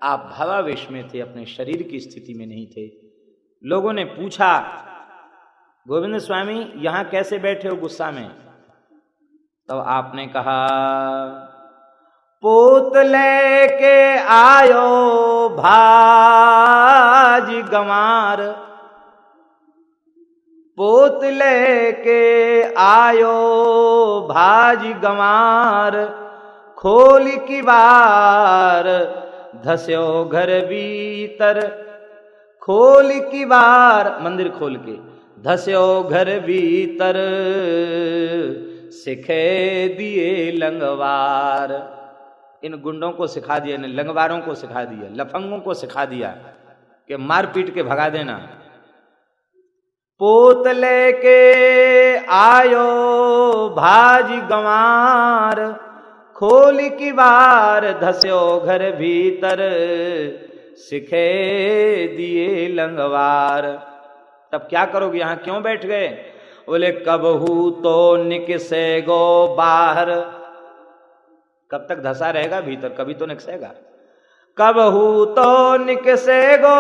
आप भावावेश में थे, अपने शरीर की स्थिति में नहीं थे। लोगों ने पूछा, गोविंद स्वामी यहां कैसे बैठे हो गुस्सा में? तो आपने कहा, पोत लेके आयो भाज गंवार, पोत लेके आयो भाज गंवार, खोल की बार धस्यो घर भीतर, खोल की बार मंदिर खोल के, धस्यो घर भीतर, सिखे दिए लंगवार। इन गुंडों को सिखा दिया, इन लंगवारों को सिखा दिया, लफंगों को सिखा दिया कि मार पीट के भगा देना। पोत लेके आयो भाज गंवार, खोल की बार धस्यो घर भीतर, सिखे दिए लंगवार। तब क्या करोगे, यहां क्यों बैठ गए? बोले कबहू तो निकसे गो बाहर, कब तक धसा रहेगा भीतर, कभी तो निकसेगा। कबहू तो निकसे गो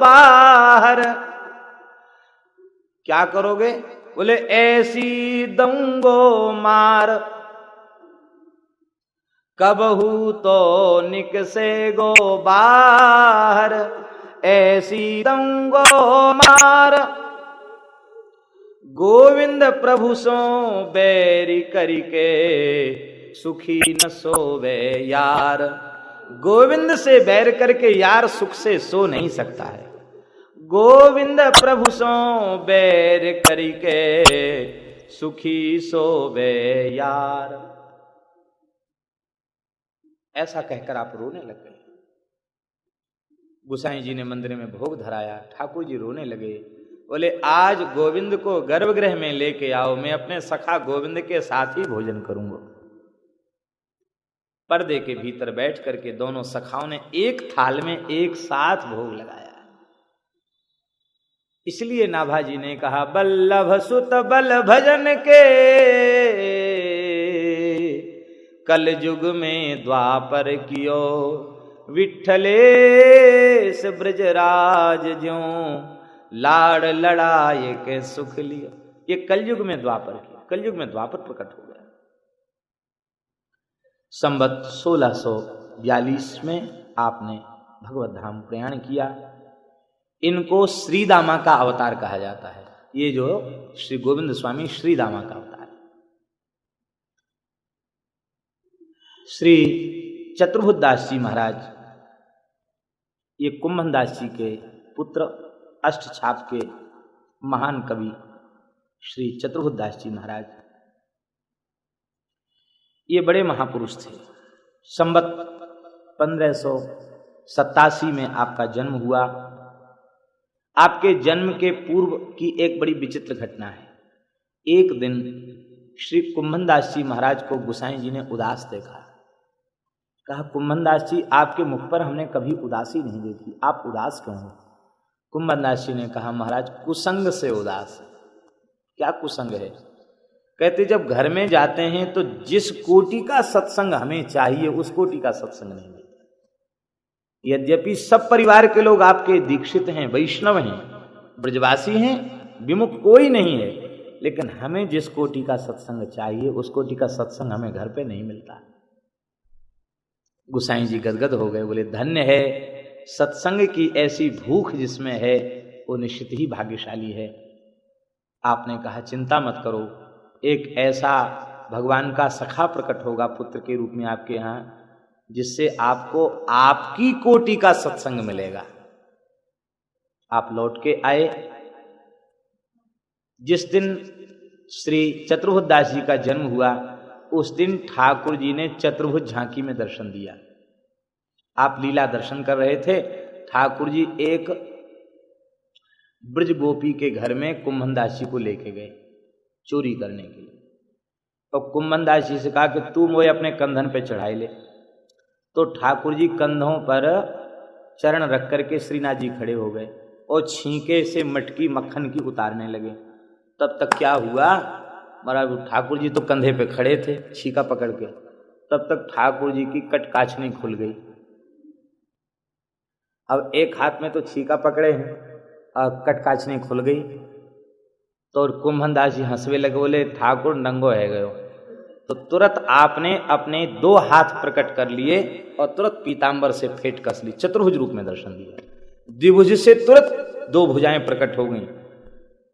बाहर, क्या करोगे? बोले ऐसी दंगो मार, कबहू तो निकसे गो बाहर, ऐसी दंगो मार, गोविंद प्रभु सो बैरी करिके, सुखी न सोवे यार। गोविंद से बैर करके यार सुख से सो नहीं सकता है। गोविंद प्रभु सो बैर करिके, सुखी सोवे यार। ऐसा कहकर आप रोने लग गए। गुसाई जी ने मंदिर में भोग धराया, ठाकुर जी रोने लगे। बोले आज गोविंद को गर्भगृह में लेके आओ, मैं अपने सखा गोविंद के साथ ही भोजन करूंगा। पर्दे के भीतर बैठ करके दोनों सखाओं ने एक थाल में एक साथ भोग लगाया। इसलिए नाभाजी ने कहा, बल्लभ सुत बल भजन के, कल युग में द्वापर कियो, विठलेश ब्रजराज ज्यों, लाड़ लड़ाए के सुख लियो। ये कलयुग में द्वापर किया, कलयुग में द्वापर प्रकट हो गया। संवत 1642 में आपने भगवत धाम प्रयाण किया। इनको श्रीदामा का अवतार कहा जाता है। ये जो श्री गोविंद स्वामी श्रीदामा का अवतार है। श्री चतुर्भुजदास जी महाराज, ये कुंभनदास जी के पुत्र, अष्टछाप के महान कवि श्री चतुर्भुजदास जी महाराज, ये बड़े महापुरुष थे। संवत 1587 में आपका जन्म हुआ। आपके जन्म के पूर्व की एक बड़ी विचित्र घटना है। एक दिन श्री कुंभनदास जी महाराज को गुसाई जी ने उदास देखा। कहा, कुंभनदास जी आपके मुख पर हमने कभी उदासी नहीं देखी, आप उदास क्यों हो? कुंभनदास जी ने कहा, महाराज कुसंग से उदास। क्या कुसंग है? कहते जब घर में जाते हैं तो जिस कोटि का सत्संग हमें चाहिए उस कोटि का सत्संग नहीं मिलता। यद्यपि सब परिवार के लोग आपके दीक्षित हैं, वैष्णव हैं, ब्रजवासी हैं, विमुख कोई नहीं है, लेकिन हमें जिस कोटि का सत्संग चाहिए उस कोटि का सत्संग हमें घर पे नहीं मिलता। गुसाई जी गदगद हो गए। बोले धन्य है सत्संग की ऐसी भूख जिसमें है, वो निश्चित ही भाग्यशाली है। आपने कहा, चिंता मत करो, एक ऐसा भगवान का सखा प्रकट होगा पुत्र के रूप में आपके यहाँ, जिससे आपको आपकी कोटि का सत्संग मिलेगा। आप लौट के आए। जिस दिन श्री चतुर्भुजदास जी का जन्म हुआ उस दिन ठाकुर जी ने चतुर्भुज झांकी में दर्शन दिया। आप लीला दर्शन कर रहे थे। ठाकुर जी एक ब्रज गोपी के घर में कुंभनदास जी को लेके गए चोरी करने के लिए। और कुंभनदास जी से कहा कि तू मोए अपने कंधन पे चढ़ाई ले। तो ठाकुर जी कंधों पर चरण रख करके श्रीनाथ जी खड़े हो गए और छींके से मटकी मक्खन की उतारने लगे। तब तक क्या हुआ, महाराज ठाकुर जी तो कंधे पे खड़े थे छीका पकड़ के, तब तक ठाकुर जी की कटकाछनी खुल गई। अब एक हाथ में तो छीका पकड़े हैं और कटकाचनी खुल गई। तो कुंभनदास जी हंसवे लगे, बोले ठाकुर नंगो है गयो। तो तुरंत आपने अपने 2 हाथ प्रकट कर लिए और तुरंत पीतांबर से फेंट कस ली, चतुर्भुज रूप में दर्शन दिया। द्विभुज से तुरंत 2 भुजाएं प्रकट हो गईं।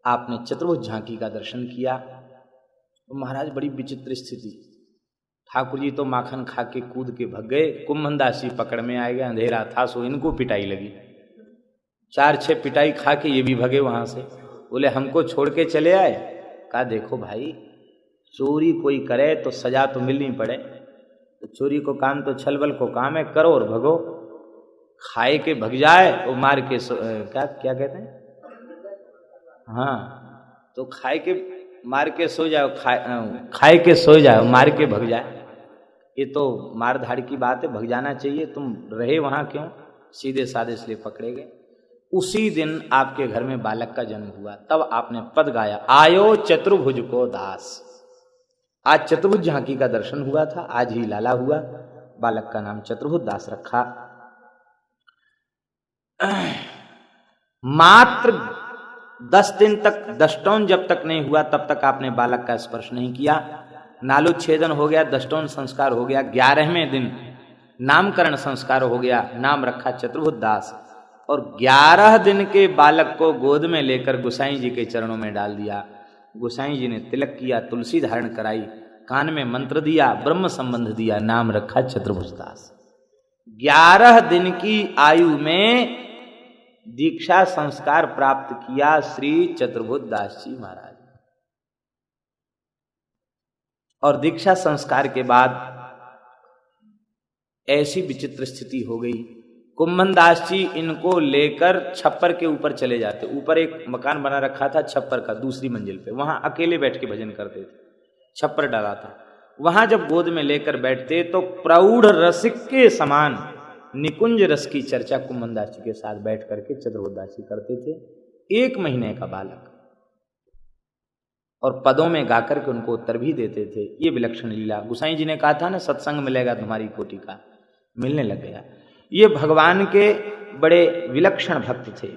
आपने चतुर्भुज झांकी का दर्शन किया। तो महाराज बड़ी विचित्र स्थिति, ठाकुर जी तो माखन खा के कूद के भग गए, कुंभनदास जी पकड़ में आए गए, अंधेरा था सो इनको पिटाई लगी। 4-6 पिटाई खा के ये भी भगे वहां से। बोले हमको छोड़ के चले आए। कहा देखो भाई, चोरी कोई करे तो सजा तो मिलनी पड़े, तो चोरी को काम तो छलबल को काम है, करो और भगो। खाए के भग जाए तो मार के क्या कहते हैं, हाँ, तो खाए के मार के सो जाओ, खाए के सो जाओ, मार के भग जाए। ये तो मार धाड़ की बात है, भग जाना चाहिए, तुम रहे वहां क्यों, सीधे साधे इसलिए पकड़े गए। उसी दिन आपके घर में बालक का जन्म हुआ। तब आपने पद गाया, आयो चतुर्भुज को दास। आज चतुर्भुज झांकी का दर्शन हुआ था, आज ही लाला हुआ, बालक का नाम चतुर्भुज दास रखा। मात्र 10 दिन तक दष्टौन जब तक नहीं हुआ तब तक आपने बालक का स्पर्श नहीं किया। नालोच्छेदन हो गया, दष्टौन संस्कार हो गया, 11वें दिन नामकरण संस्कार हो गया, नाम रखा चतुर्भुज दास। और 11 दिन के बालक को गोद में लेकर गोसाई जी के चरणों में डाल दिया। गोसाई जी ने तिलक किया, तुलसी धारण कराई, कान में मंत्र दिया, ब्रह्म संबंध दिया, नाम रखा चतुर्भुज दास। 11 दिन की आयु में दीक्षा संस्कार प्राप्त किया श्री चतुर्भुज दास जी महाराज। और दीक्षा संस्कार के बाद ऐसी विचित्र स्थिति हो गई, कुंभनदास जी इनको लेकर छप्पर के ऊपर चले जाते। ऊपर एक मकान बना रखा था छप्पर का, दूसरी मंजिल पे, वहां अकेले बैठ के भजन करते थे, छप्पर डाला था। वहां जब गोद में लेकर बैठते तो प्रौढ़ रसिक के समान निकुंज रस की चर्चा कुंभनदास जी के साथ बैठ करके चतुर्भुज दास जी करते थे। 1 महीने का बालक, और पदों में गाकर के उनको उत्तर भी देते थे। ये विलक्षण लीला, गुसाई जी ने कहा था ना, सत्संग मिलेगा तुम्हारी कोटि का, मिलने लग गया। ये भगवान के बड़े विलक्षण भक्त थे,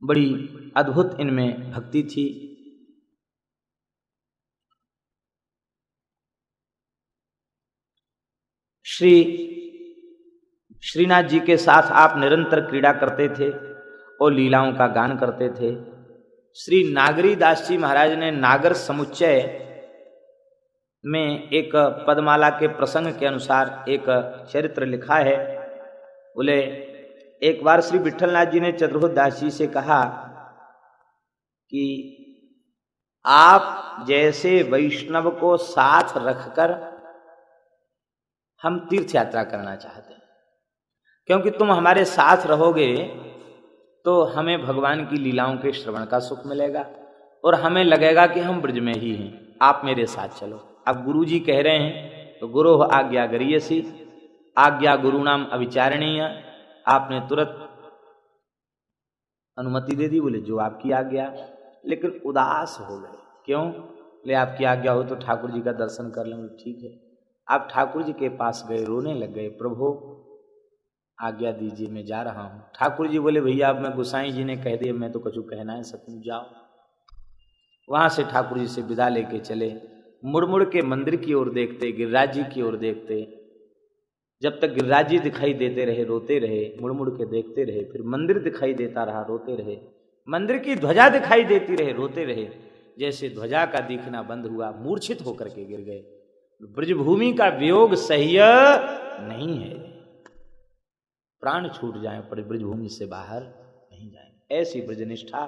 बड़ी अद्भुत इनमें भक्ति थी। श्रीनाथ जी के साथ आप निरंतर क्रीड़ा करते थे और लीलाओं का गान करते थे। श्री नागरी दास जी महाराज ने नागर समुच्चय में एक पदमाला के प्रसंग के अनुसार एक चरित्र लिखा है। बोले एक बार श्री विठलनाथ जी ने चतुर्भुज दास जी से कहा कि आप जैसे वैष्णव को साथ रखकर हम तीर्थ यात्रा करना चाहते हैं, क्योंकि तुम हमारे साथ रहोगे तो हमें भगवान की लीलाओं के श्रवण का सुख मिलेगा और हमें लगेगा कि हम ब्रज में ही हैं, आप मेरे साथ चलो। अब गुरु जी कह रहे हैं तो गुरु आज्ञा गरीयसी, आज्ञा गुरु नाम अविचारणीय। आपने तुरंत अनुमति दे दी, बोले जो आपकी आज्ञा। लेकिन उदास हो गए, क्यों? बोले आपकी आज्ञा हो तो ठाकुर जी का दर्शन कर लेंगे। ठीक है। आप ठाकुर जी के पास गए, रोने लग गए, प्रभु आज्ञा दीजिए, मैं जा रहा हूँ। ठाकुर जी बोले भैया अब मैं गोसाई जी ने कह दिया, मैं तो कुछ कहना है, सतम जाओ। वहां से ठाकुर जी से विदा लेके चले। मुड़ मुड़ के मंदिर की ओर देखते, गिरिराज जी की ओर देखते। जब तक गिरिराज जी दिखाई देते रहे रोते रहे, मुड़ मुड़ के देखते रहे। फिर मंदिर दिखाई देता रहा, रोते रहे। मंदिर की ध्वजा दिखाई देती रहे, रोते रहे। जैसे ध्वजा का दिखना बंद हुआ, मूर्छित होकर के गिर गए। ब्रजभूमि का वियोग सह्य नहीं है, प्राण छूट जाए पर ब्रजभूमि से बाहर नहीं जाए। ऐसी ब्रजनिष्ठा।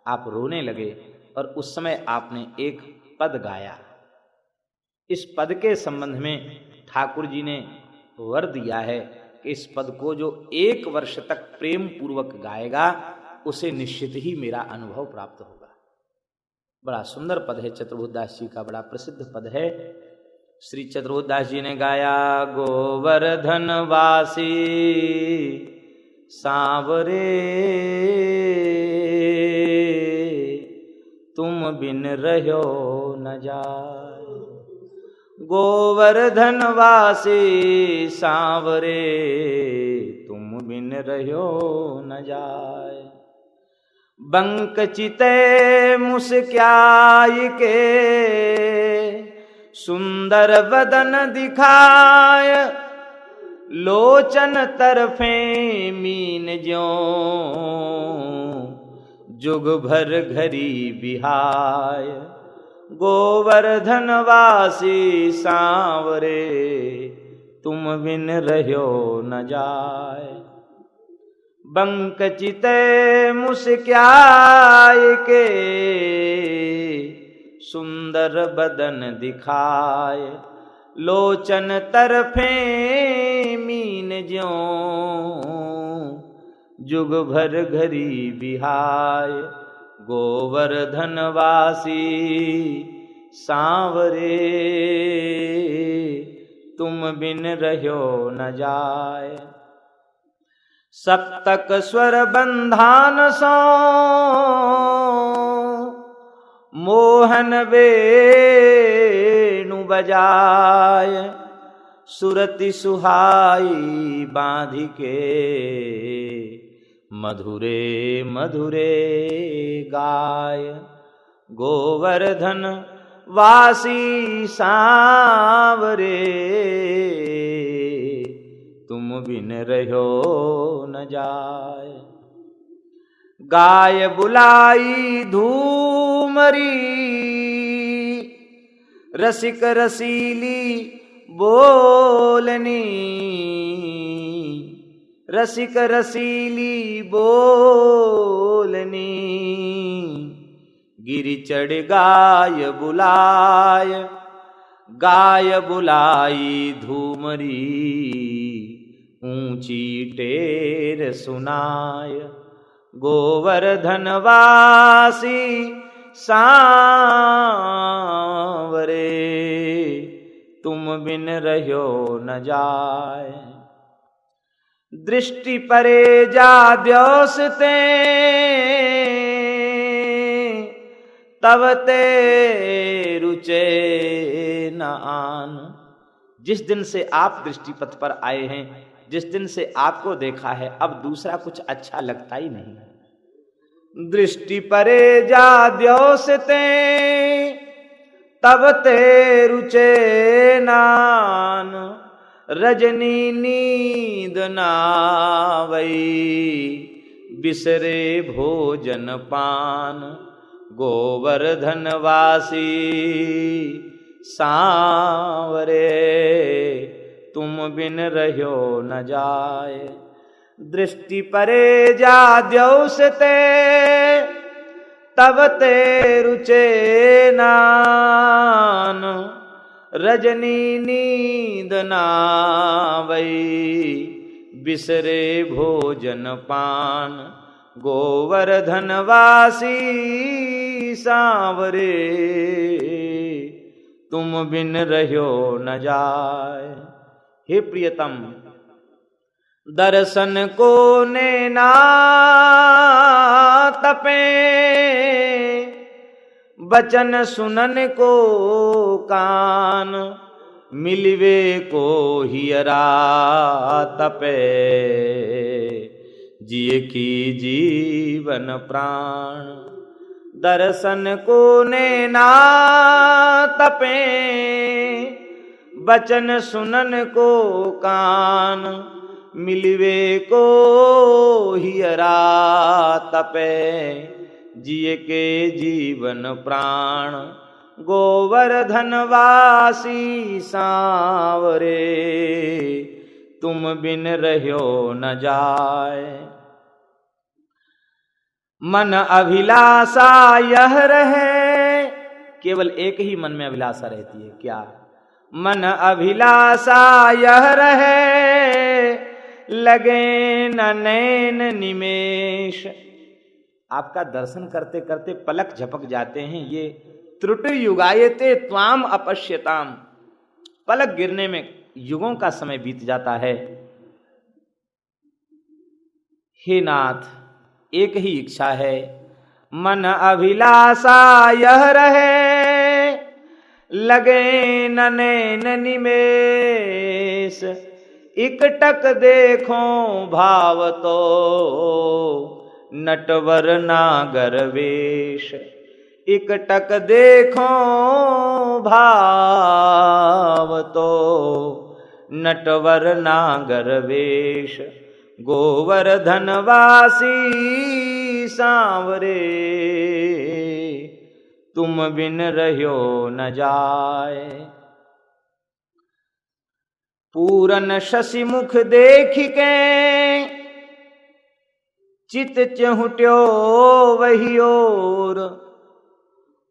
आप रोने लगे और उस समय आपने एक पद गाया। इस पद के संबंध में ठाकुर जी ने वर दिया है कि इस पद को जो 1 वर्ष तक प्रेम पूर्वक गाएगा उसे निश्चित ही मेरा अनुभव प्राप्त होगा। बड़ा सुंदर पद है, चतुर्भुज दास जी का बड़ा प्रसिद्ध पद है। श्री चतुर्भुज दास जी ने गाया, गोवर्धन वासी सांवरे तुम बिन रहो न जाए। गोवर्धन वासी सांवरे तुम बिन रह्यो न जाय। बंक चिते मुस्क्याय के सुंदर बदन दिखाय, लोचन तरफे मीन ज्यों जुग भर घरी बिहाय। गोवर्धन वासी सांवरे तुम बिन रह्यो न जाय। बंक चिते मुस्क्याय के सुंदर बदन दिखाय, लोचन तरफे मीन ज्यों जुग भर घरी बिहाय। गोवर्धन वासी सांवरे तुम बिन रह्यो न जाय। सप्तक स्वर बंधान सो मोहन वेणु बजाय, सुरति सुहाई बांधिके मधुरे मधुरे गाय। गोवर्धन वासी सांवरे तुम बिन रह्यो न जाय। गाय बुलाई धूमरी रसिक रसीली बोलनी, रसिक रसीली बोलनी। गिरि चढ़ गाय बुलाय, गाय बुलाई धूमरी ऊंची टेर सुनाय। गोवर्धन वासी सांवरे तुम बिन रह्यो न जाय। दृष्टि परे जा द्योसते तब ते रुचे न आन। जिस दिन से आप दृष्टिपथ पर आए हैं, जिस दिन से आपको देखा है, अब दूसरा कुछ अच्छा लगता ही नहीं। दृष्टि परे जा द्योसते तब ते रुचे नान। रजनी नींद नावई बिसरे भोजन पान। गोवर्धन वासी सांवरे तुम बिन रह्यो न जाय। दृष्टि परे जा द्योसते तब ते रुचे नान। रजनी नींद नावई बिसरे भोजन पान। गोवर्धन वासी सांवरे तुम बिन रह्यो न जाय। हे प्रियतम, दर्शन को नैना तपे, बचन सुनन को कान। मिलवे को हियरा तपे, जिए की जीवन प्राण। दर्शन को नैना तपे, बचन सुनन को कान। मिलवे को हियरा तपे, जिए के जीवन प्राण। गोवर्धन वासी सांवरे तुम बिन रह्यो न जाय। मन अभिलाषा यह रहे, केवल एक ही मन में अभिलाषा रहती है, क्या? मन अभिलाषा यह रहे, लगे न नैन निमेष। आपका दर्शन करते करते पलक झपक जाते हैं। ये त्रुटि युगायते त्वाम अपश्यताम, पलक गिरने में युगों का समय बीत जाता है। हे नाथ, एक ही इच्छा है, मन अभिलाषा यह रहे, लगे न नैन निमेष। इकटक देखो भाव तो नटवर नागर वेश। इकटक देखो भाव तो नटवर नागर वेश। गोवर्धन वासी सांवरे तुम बिन रह्यो न जाए। पूरन शशि मुख देखि के चित चहुट्यो वही ओर।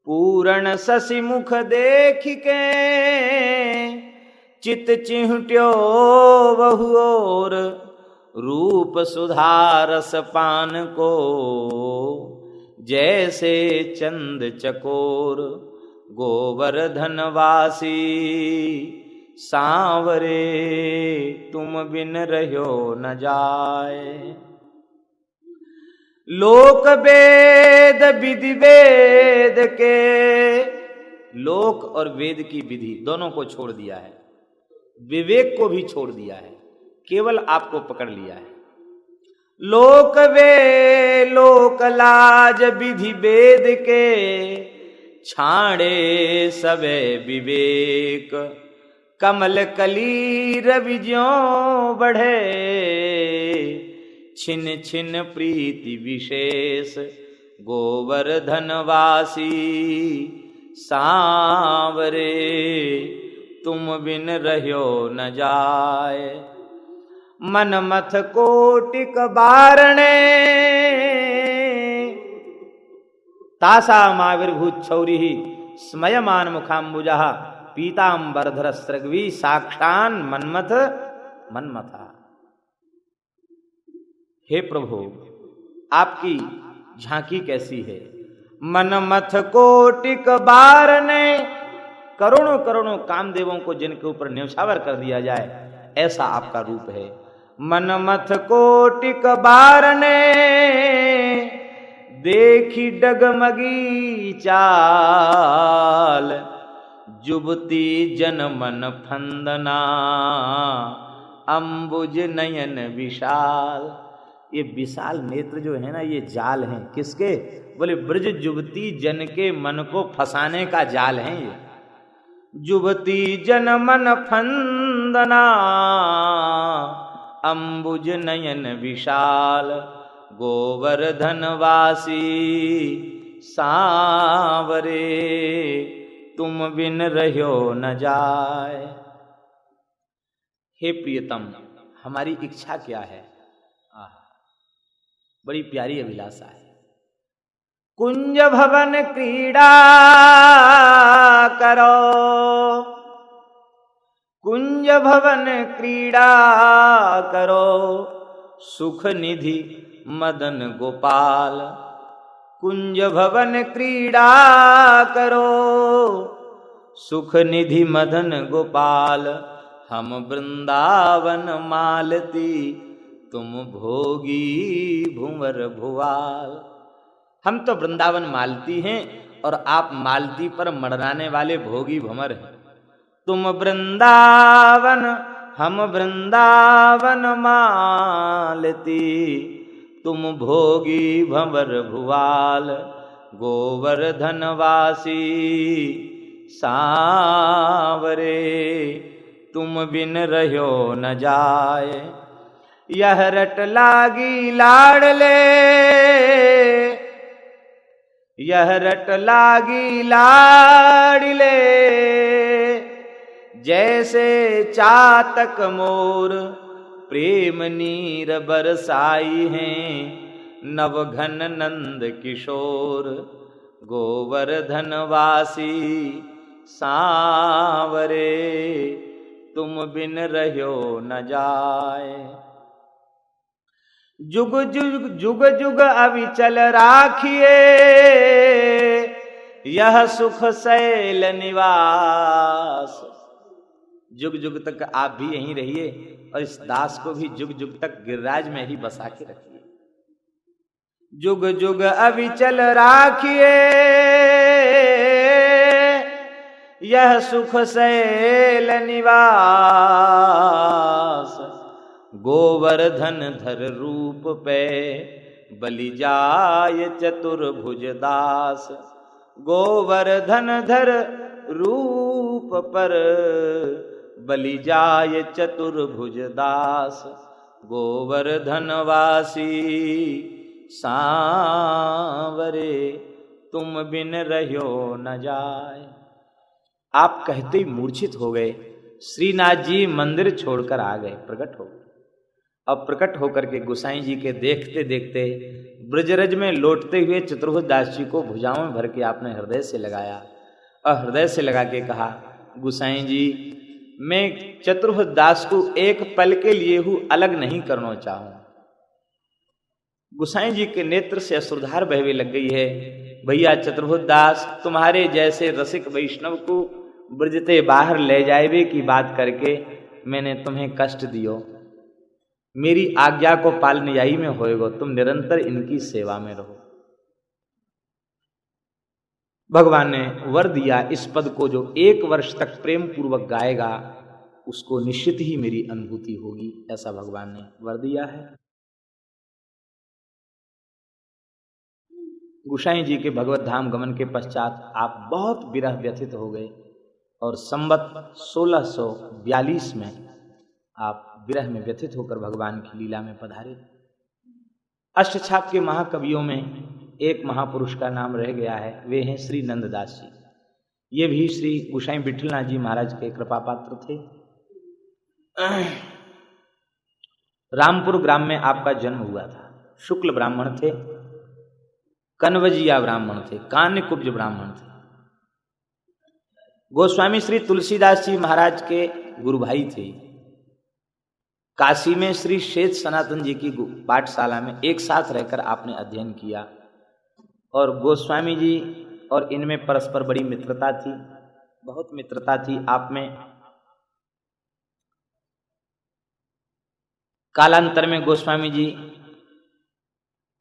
पूरन शशि मुख देखि के चित चिहुट्यो वहु ओर। रूप सुधारस पान को जैसे चंद चकोर। गोवर्धन वासी सांवरे तुम बिन रह्यो न जाए। लोक वेद विधि वेद के, लोक और वेद की विधि दोनों को छोड़ दिया है, विवेक को भी छोड़ दिया है, केवल आपको पकड़ लिया है। लोक वे लोक लाज विधि वेद के छाड़े सबे विवेक। कमल कली रवि ज्यों बढ़े छिन छिन प्रीति विशेष। गोवर्धन वासी सांवरे तुम बिन रह्यो न जाए। मन मथ कोटिक बारणे तासा माविर्भूत छौरी स्मयमान मुखाम्बुजा। पीतांबरधर सृग्वी साक्षान मन्मथ मन्मथा। हे प्रभु, आपकी झांकी कैसी है। मन मथ कोटिक बारणे, करोड़ों करोड़ों कामदेवों को जिनके ऊपर न्यौछावर कर दिया जाए, ऐसा आपका रूप है। मन मथ कोटिक बारने देखी डगमगी चाल। जुबती जन मन फंदना अंबुज नयन विशाल। ये विशाल नेत्र जो है ना, ये जाल हैं किसके? बोले ब्रज जुबती जन के मन को फंसाने का जाल है ये। जुबती जन मन फंदना अंबुज नयन विशाल। गोवर्धन वासी सांवरे तुम बिन रह्यो न जाए। हे प्रियतम, हमारी इच्छा क्या है? बड़ी प्यारी अभिलाषा है। कुंज भवन क्रीड़ा करो, कुंज भवन क्रीड़ा करो। सुख निधि मदन गोपाल। कुंज भवन क्रीड़ा करो, सुख निधि मदन गोपाल। हम वृंदावन मालती, तुम भोगी भुंवर भुआल। हम तो वृंदावन मालती हैं और आप मालती पर मड़राने वाले भोगी भंवर हैं। तुम वृंदावन हम वृंदावन मालती, तुम भोगी भंवर भुआल। गोवर्धन वासी सांवरे तुम बिन रह्यो न जाए। यह रट लागी लाडले, यह रट लागी लाडले। जैसे चातक मोर प्रेम नीर बरसाई हैं, नवघन नंद किशोर। गोवर्धन वासी सांवरे तुम बिन रह्यो न जाए। जुग जुग जुग जुग अविचल राखिए, यह सुख शैल निवास। जुग जुग तक आप भी यहीं रहिए और इस दास को भी जुग जुग तक गिरिराज में ही बसा के रखिए। जुग जुग अविचल राखिए, यह सुख शैल निवास। गोवर्धन धर रूप पे बलि जाय चतुर्भुज दास। गोवर्धन धर रूप पर बलि जाय चतुर्भुज दास। गोवर्धन वासी सांवरे तुम बिन रह्यो न जाय। आप कहते ही मूर्छित हो गए। श्रीनाथ जी मंदिर छोड़कर आ गए, प्रकट हो गए। अब प्रकट होकर के गोसाई जी के देखते देखते ब्रजरज में लौटते हुए चतुर्भुज दास जी को भुजाओं में भर के आपने हृदय से लगाया और हृदय से लगा के कहा, गोसाई जी मैं चतुर्भुज दास को एक पल के लिए हूं अलग नहीं करना चाहूं। गोसाई जी के नेत्र से अश्रुधार बहने लग गई है। भैया चतुर्भुज दास, तुम्हारे जैसे रसिक वैष्णव को ब्रजते बाहर ले जाएबे की बात करके मैंने तुम्हें कष्ट दियो। मेरी आज्ञा को पालन यही में होएगो, तुम निरंतर इनकी सेवा में रहो। भगवान ने वर दिया, इस पद को जो 1 वर्ष तक प्रेम पूर्वक गाएगा उसको निश्चित ही मेरी अनुभूति होगी, ऐसा भगवान ने वर दिया है। गोसाई जी के भगवत धाम गमन के पश्चात आप बहुत विरह व्यथित हो गए और संवत 1642 में आप विरह में व्यथित होकर भगवान की लीला में पधारे। अष्टछाप के महाकवियों में एक महापुरुष का नाम रह गया है, वे हैं श्री नंददास जी। ये भी श्री गोसाई विठलनाथ जी महाराज के कृपा पात्र थे। रामपुर ग्राम में आपका जन्म हुआ था। शुक्ल ब्राह्मण थे, कनवजिया ब्राह्मण थे, कान्यकुब्ज ब्राह्मण थे। गोस्वामी श्री तुलसीदास जी महाराज के गुरु भाई थे। काशी में श्री शेष सनातन जी की पाठशाला में एक साथ रहकर आपने अध्ययन किया और गोस्वामी जी और इनमें परस्पर बड़ी मित्रता थी, बहुत मित्रता थी आप में। कालांतर में गोस्वामी जी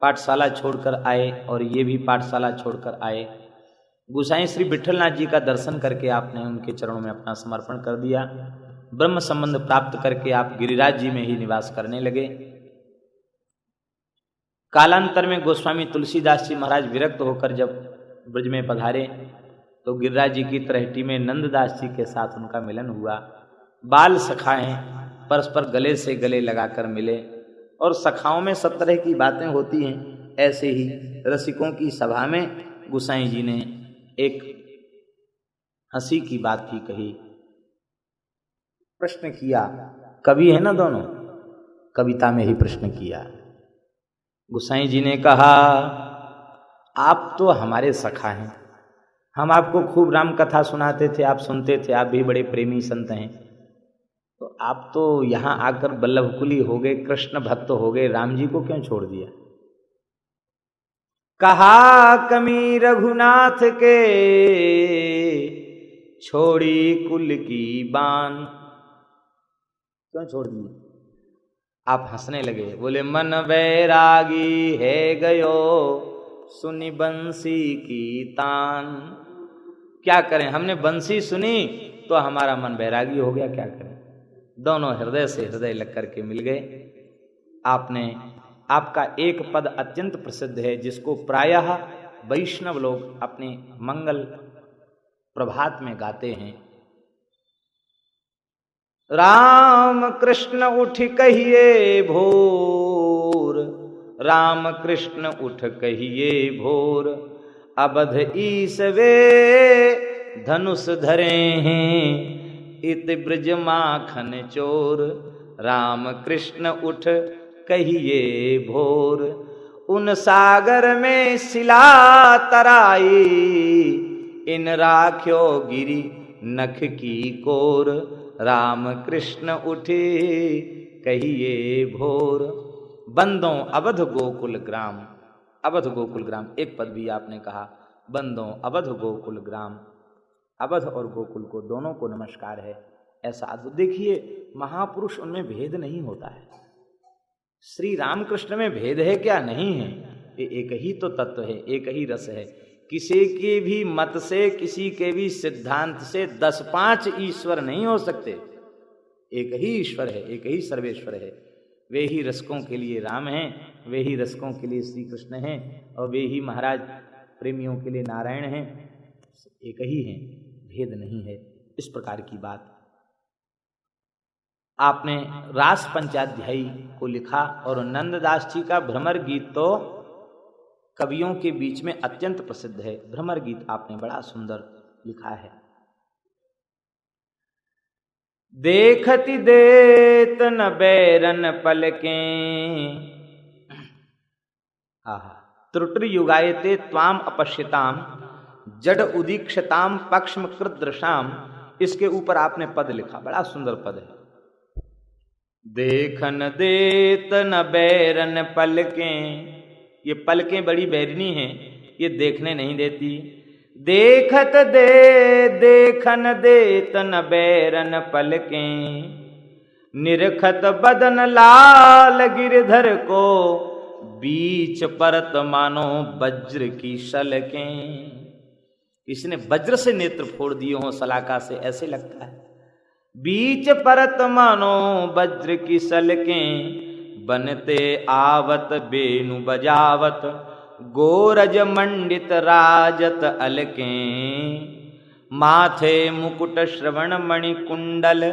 पाठशाला छोड़कर आए और ये भी पाठशाला छोड़कर आए। गोसाई श्री विठलनाथ जी का दर्शन करके आपने उनके चरणों में अपना समर्पण कर दिया। ब्रह्म संबंध प्राप्त करके आप गिरिराज जी में ही निवास करने लगे। कालांतर में गोस्वामी तुलसीदास जी महाराज विरक्त होकर जब ब्रज में पधारे तो गिरिराज जी की तरहेटी में नंददास जी के साथ उनका मिलन हुआ। बाल सखाएं परस्पर गले से गले लगाकर मिले और सखाओं में सब तरह की बातें होती हैं। ऐसे ही रसिकों की सभा में गोसाई जी ने एक हंसी की बात भी कही, प्रश्न किया। कवि है ना दोनों, कविता में ही प्रश्न किया। गोसाई जी ने कहा, आप तो हमारे सखा हैं, हम आपको खूब राम कथा सुनाते थे, आप सुनते थे, आप भी बड़े प्रेमी संत हैं, तो आप तो यहाँ आकर बल्लभकुली हो गए, कृष्ण भक्त हो गए, राम जी को क्यों छोड़ दिया? कहा कमी रघुनाथ के छोड़ी कुल की बान, क्यों छोड़ दी? आप हंसने लगे, बोले मन बैरागी है गयो सुनी बंसी की तान। क्या करें, हमने बंसी सुनी तो हमारा मन बैरागी हो गया, क्या करें। दोनों हृदय से हृदय लग करके मिल गए। आपका एक पद अत्यंत प्रसिद्ध है जिसको प्रायः वैष्णव लोग अपने मंगल प्रभात में गाते हैं। राम कृष्ण उठ कहिए भोर, राम कृष्ण उठ कहिए भोर, अबध ईस वे धनुष धरे हैं, इत ब्रज माखन चोर। राम कृष्ण उठ कहिए भोर, उन सागर में शिला तराई, इन राख्यो गिरी नख की कोर। राम कृष्ण उठे कहिए भोर। बंदों अवध गोकुल ग्राम, अवध गोकुल ग्राम एक पद भी आपने कहा। बंदों अवध गोकुल ग्राम, अवध और गोकुल को दोनों को नमस्कार है। ऐसा अद्भुत देखिए, महापुरुष उनमें भेद नहीं होता है। श्री रामकृष्ण में भेद है क्या? नहीं है, ये एक ही तो तत्व है, एक ही रस है। किसी के भी मत से, किसी के भी सिद्धांत से 10-5 ईश्वर नहीं हो सकते। एक ही ईश्वर है, एक ही सर्वेश्वर है। वे ही रसिकों के लिए राम हैं, वे ही रसिकों के लिए श्री कृष्ण हैं, और वे ही महाराज प्रेमियों के लिए नारायण हैं। एक ही हैं, भेद नहीं है। इस प्रकार की बात आपने रास पंचाध्यायी को लिखा। और नंददास जी का भ्रमर गीत तो कवियों के बीच में अत्यंत प्रसिद्ध है। भ्रमर गीत आपने बड़ा सुंदर लिखा है। देखति देत न बैरन पलकें, त्रुटि युगायते त्वाम अपश्यताम, जड उदीक्षताम पक्ष्म कृदृशाम। इसके ऊपर आपने पद लिखा, बड़ा सुंदर पद है। देखन देत न बैरन पलकें, ये पलकें बड़ी बैरनी हैं, ये देखने नहीं देती। देखत दे देखन देत न बैरन पलकें, निरखत बदन लाल गिरधर को, बीच परत मानो वज्र की शलकें। इसने वज्र से नेत्र फोड़ दिए हों सलाका से, ऐसे लगता है। बीच परत मानो वज्र की सलकें, बनते आवत बेनु बजावत, गोरज मंडित राजत अलकें। माथे मुकुट श्रवण मणि कुंडल,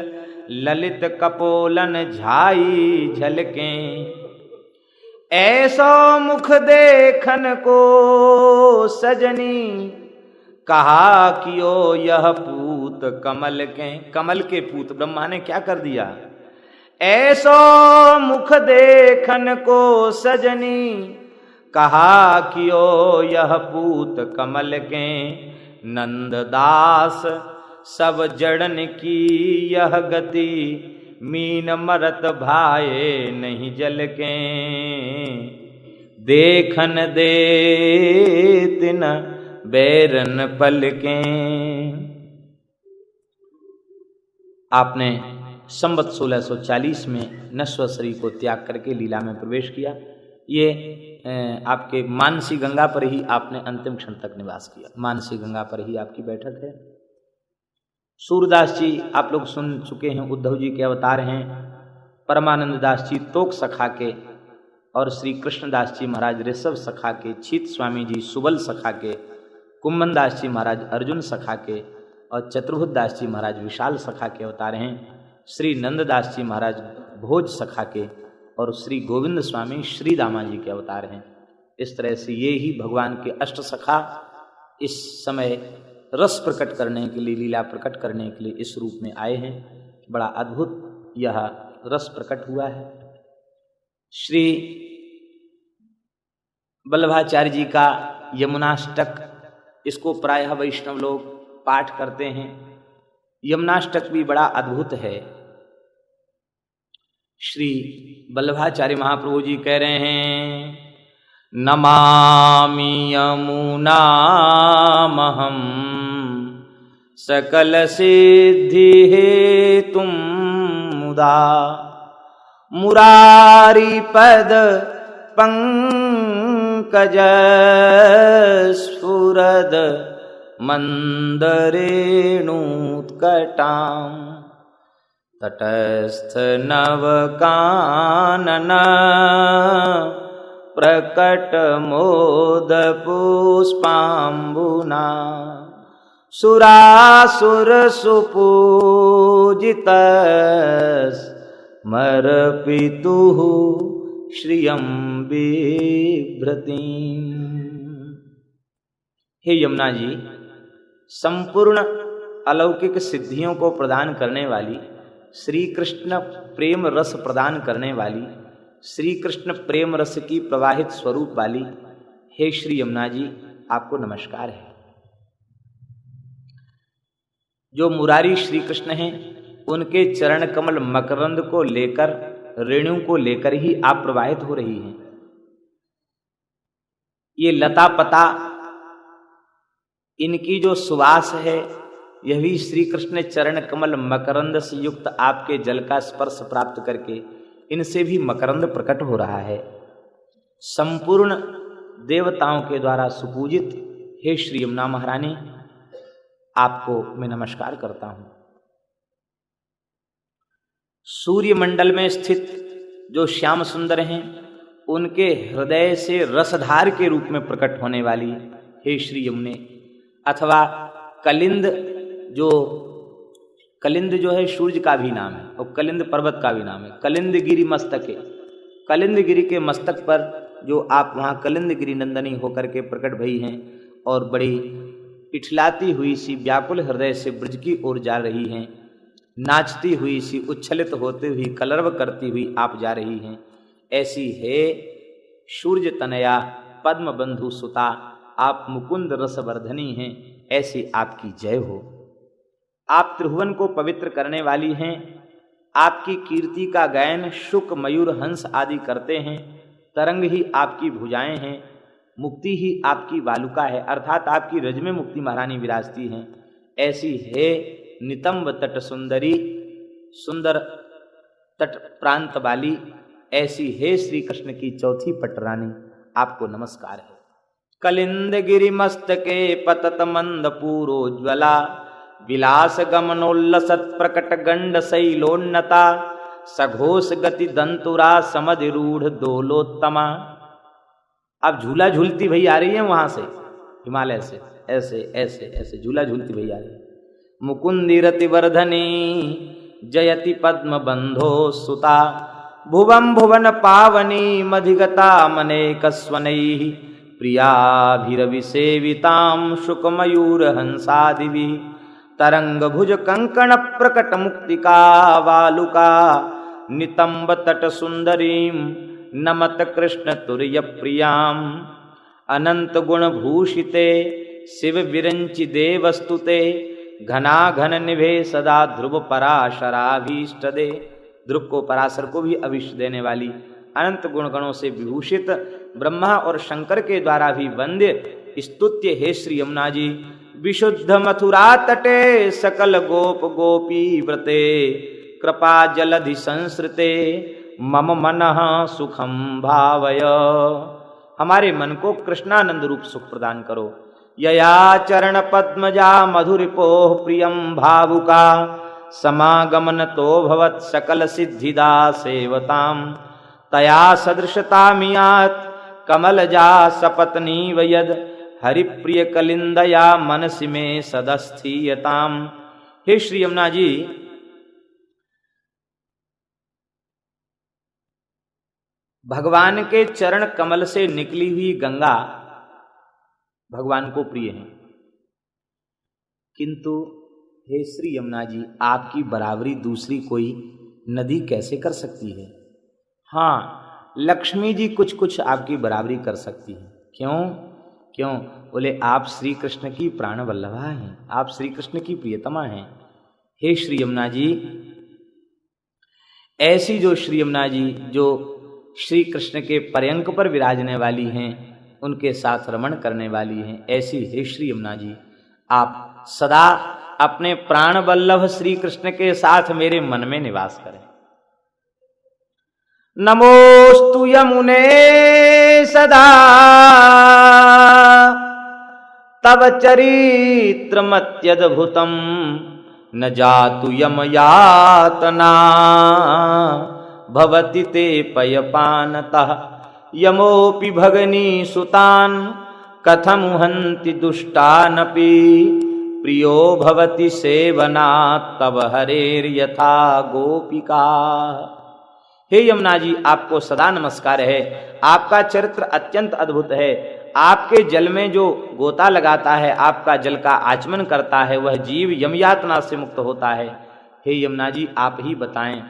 ललित कपोलन झाई झलकें। ऐसो मुख देखन को सजनी, कहा कियो यह पूत कमल के। कमल के पूत ब्रह्मा ने क्या कर दिया। ऐसो मुख देखन को सजनी, कहा कियो यह पूत कमल के। नंददास सब जड़न की यह गति, मीन मरत भाए नहीं जल के। देखन देत न बैरन पलकें। आपने संवत 1640 में नश्वर शरीर को त्याग करके लीला में प्रवेश किया। ये आपके मानसी गंगा पर ही आपने अंतिम क्षण तक निवास किया। मानसी गंगा पर ही आपकी बैठक है। सूरदास जी आप लोग सुन चुके हैं, उद्धव जी के अवतार हैं। परमानंद दास जी तोक सखा के, और श्री कृष्णदास जी महाराज ऋषभ सखा के, छीत स्वामी जी सुबल सखा के, कुम्भन दास जी महाराज अर्जुन सखा के, और चतुर्भुज दास जी महाराज विशाल सखा के अवतार हैं। श्री नंददास जी महाराज भोज सखा के, और श्री गोविंद स्वामी श्री दामा जी के अवतार हैं। इस तरह से ये ही भगवान के अष्ट सखा इस समय रस प्रकट करने के लिए, लीला प्रकट करने के लिए इस रूप में आए हैं। बड़ा अद्भुत यह रस प्रकट हुआ है। श्री वल्लभाचार्य जी का यमुनाष्टक, इसको प्रायः वैष्णव लोग पाठ करते हैं। यमुनाष्टक भी बड़ा अद्भुत है। श्री वल्लभाचार्य महाप्रभु जी कह रहे हैं, नमामि यमुनामहं सकल सिद्धि हेतुं मुदा, मुरारी पद पंकज स्फुरद मंदरेणुत्कटां, तटस्थ नवकानन प्रकट मोद पुष्पाम्बुना, सुरासुर सुपूजित स्मरपितुः श्रियं बिभ्रतीम्। हे यमुना जी, संपूर्ण अलौकिक सिद्धियों को प्रदान करने वाली, श्री कृष्ण प्रेम रस प्रदान करने वाली, श्री कृष्ण प्रेम रस की प्रवाहित स्वरूप वाली, हे श्री यमुना जी, आपको नमस्कार है। जो मुरारी श्री कृष्ण हैं, उनके चरण कमल मकरंद को लेकर, रेणु को लेकर ही आप प्रवाहित हो रही हैं। ये लता पता, इनकी जो सुवास है, यह भी श्री कृष्ण चरण कमल मकरंद से युक्त आपके जल का स्पर्श प्राप्त करके इनसे भी मकरंद प्रकट हो रहा है। संपूर्ण देवताओं के द्वारा सुपूजित हे श्री यमुना महारानी, आपको मैं नमस्कार करता हूं। सूर्य मंडल में स्थित जो श्याम सुंदर हैं उनके हृदय से रसधार के रूप में प्रकट होने वाली हे श्री यमुने, अथवा कलिंद जो है सूर्य का भी नाम है और कलिंद पर्वत का भी नाम है। कलिंद गिरी मस्तके, कलिंद गिरी के मस्तक पर जो आप वहाँ कलिंद गिरी नंदनी होकर के प्रकट भई हैं और बड़ी इठलाती हुई सी व्याकुल हृदय से ब्रज की ओर जा रही हैं, नाचती हुई सी उच्छलित होते हुई कलरव करती हुई आप जा रही हैं, ऐसी है सूर्य तनया पद्म बंधु सुता, आप मुकुंद रसवर्धनी हैं, ऐसी आपकी जय हो। आप त्रिभुवन को पवित्र करने वाली हैं, आपकी कीर्ति का गायन शुक मयूर हंस आदि करते हैं, तरंग ही आपकी भुजाएं हैं, मुक्ति ही आपकी बालुका है, अर्थात आपकी रज में मुक्ति महारानी विराजती हैं, ऐसी है नितंब तट सुंदरी, सुंदर तट प्रांत वाली, ऐसी है श्री कृष्ण की चौथी पटरानी, आपको नमस्कार है। कलिंद गिरि मस्तके पतत मंद पूरोज्वला, विलास गमनोल्लसत प्रकट गंड शैलोन्नता, सघोष गति दंतुरा समधिरूढ़ दोलोत्तमा। अब झूला झूलती भई आ रही है वहां से, हिमालय से, ऐसे ऐसे ऐसे झूला झूलती भई आ रही है। मुकुंदिरति वर्धनी जयति पद्म बंधो सुता, भुवं भुवन पावनी मधिगता मनेक स्वनैः, प्रियाभिरविसेवितां शुकमयूर हंसादिभिः, तरंग भुज कंकण प्रकट मुक्तिका वालुका, नितंब तट सुंदरीं नमत कृष्ण तुर्य प्रियाम, अनंत गुण भूषिते शिव विरंचि देवस्तुते, घना घन निभे सदा ध्रुव पराशराभीष्ट दे। ध्रुव को पराशर को भी अभीष्ट देने वाली, अनंत गुणगणों से विभूषित, ब्रह्मा और शंकर के द्वारा भी वंद्य स्तुत्य हे श्री यमुना जी। विशुद्ध मथुरा तटे सकल गोप गोपी व्रते, कृपा जलधि संसृते मम मनः सुखम भावय। हमारे मन को कृष्णानंद रूप सुख प्रदान करो। यया चरण पद्मजा मधुरिपोः प्रियं भावुका, समागमन तो भवत् सकल सिद्धिदा सेवताम, तया सदृशतामियात् कमलजा सपत्नीव यद, हरिप्रिय कलिंदया मनसि में सदस्थीयताम। हे श्री यमुना जी, भगवान के चरण कमल से निकली हुई गंगा भगवान को प्रिय है, किंतु हे श्री यमुना जी, आपकी बराबरी दूसरी कोई नदी कैसे कर सकती है? हाँ, लक्ष्मी जी कुछ कुछ आपकी बराबरी कर सकती है। क्यों? बोले आप श्री कृष्ण की प्राण वल्लभा हैं, आप श्री कृष्ण की प्रियतमा हैं। हे श्री यमुना जी, ऐसी जो श्री यमुना जी जो श्री कृष्ण के पर्यंक पर विराजने वाली हैं, उनके साथ रमण करने वाली हैं, ऐसी हे श्री यमुना जी, आप सदा अपने प्राण वल्लभ श्री कृष्ण के साथ मेरे मन में निवास करें। नमोस्तु यमुने सदा तव चरित्रमत्यद्भुतम्, न जातु यम यातना भवति ते पयपानतः, यमोपि भगनी सुतान् कथं हन्ति दुष्टानपि, प्रियो भवति सेवनात् तव हरेर्यथा गोपिका। हे यमुना जी, आपको सदा नमस्कार है। आपका चरित्र अत्यंत अद्भुत है। आपके जल में जो गोता लगाता है, आपका जल का आचमन करता है, वह जीव यम यातना से मुक्त होता है। हे यमुना जी, आप ही बताएं,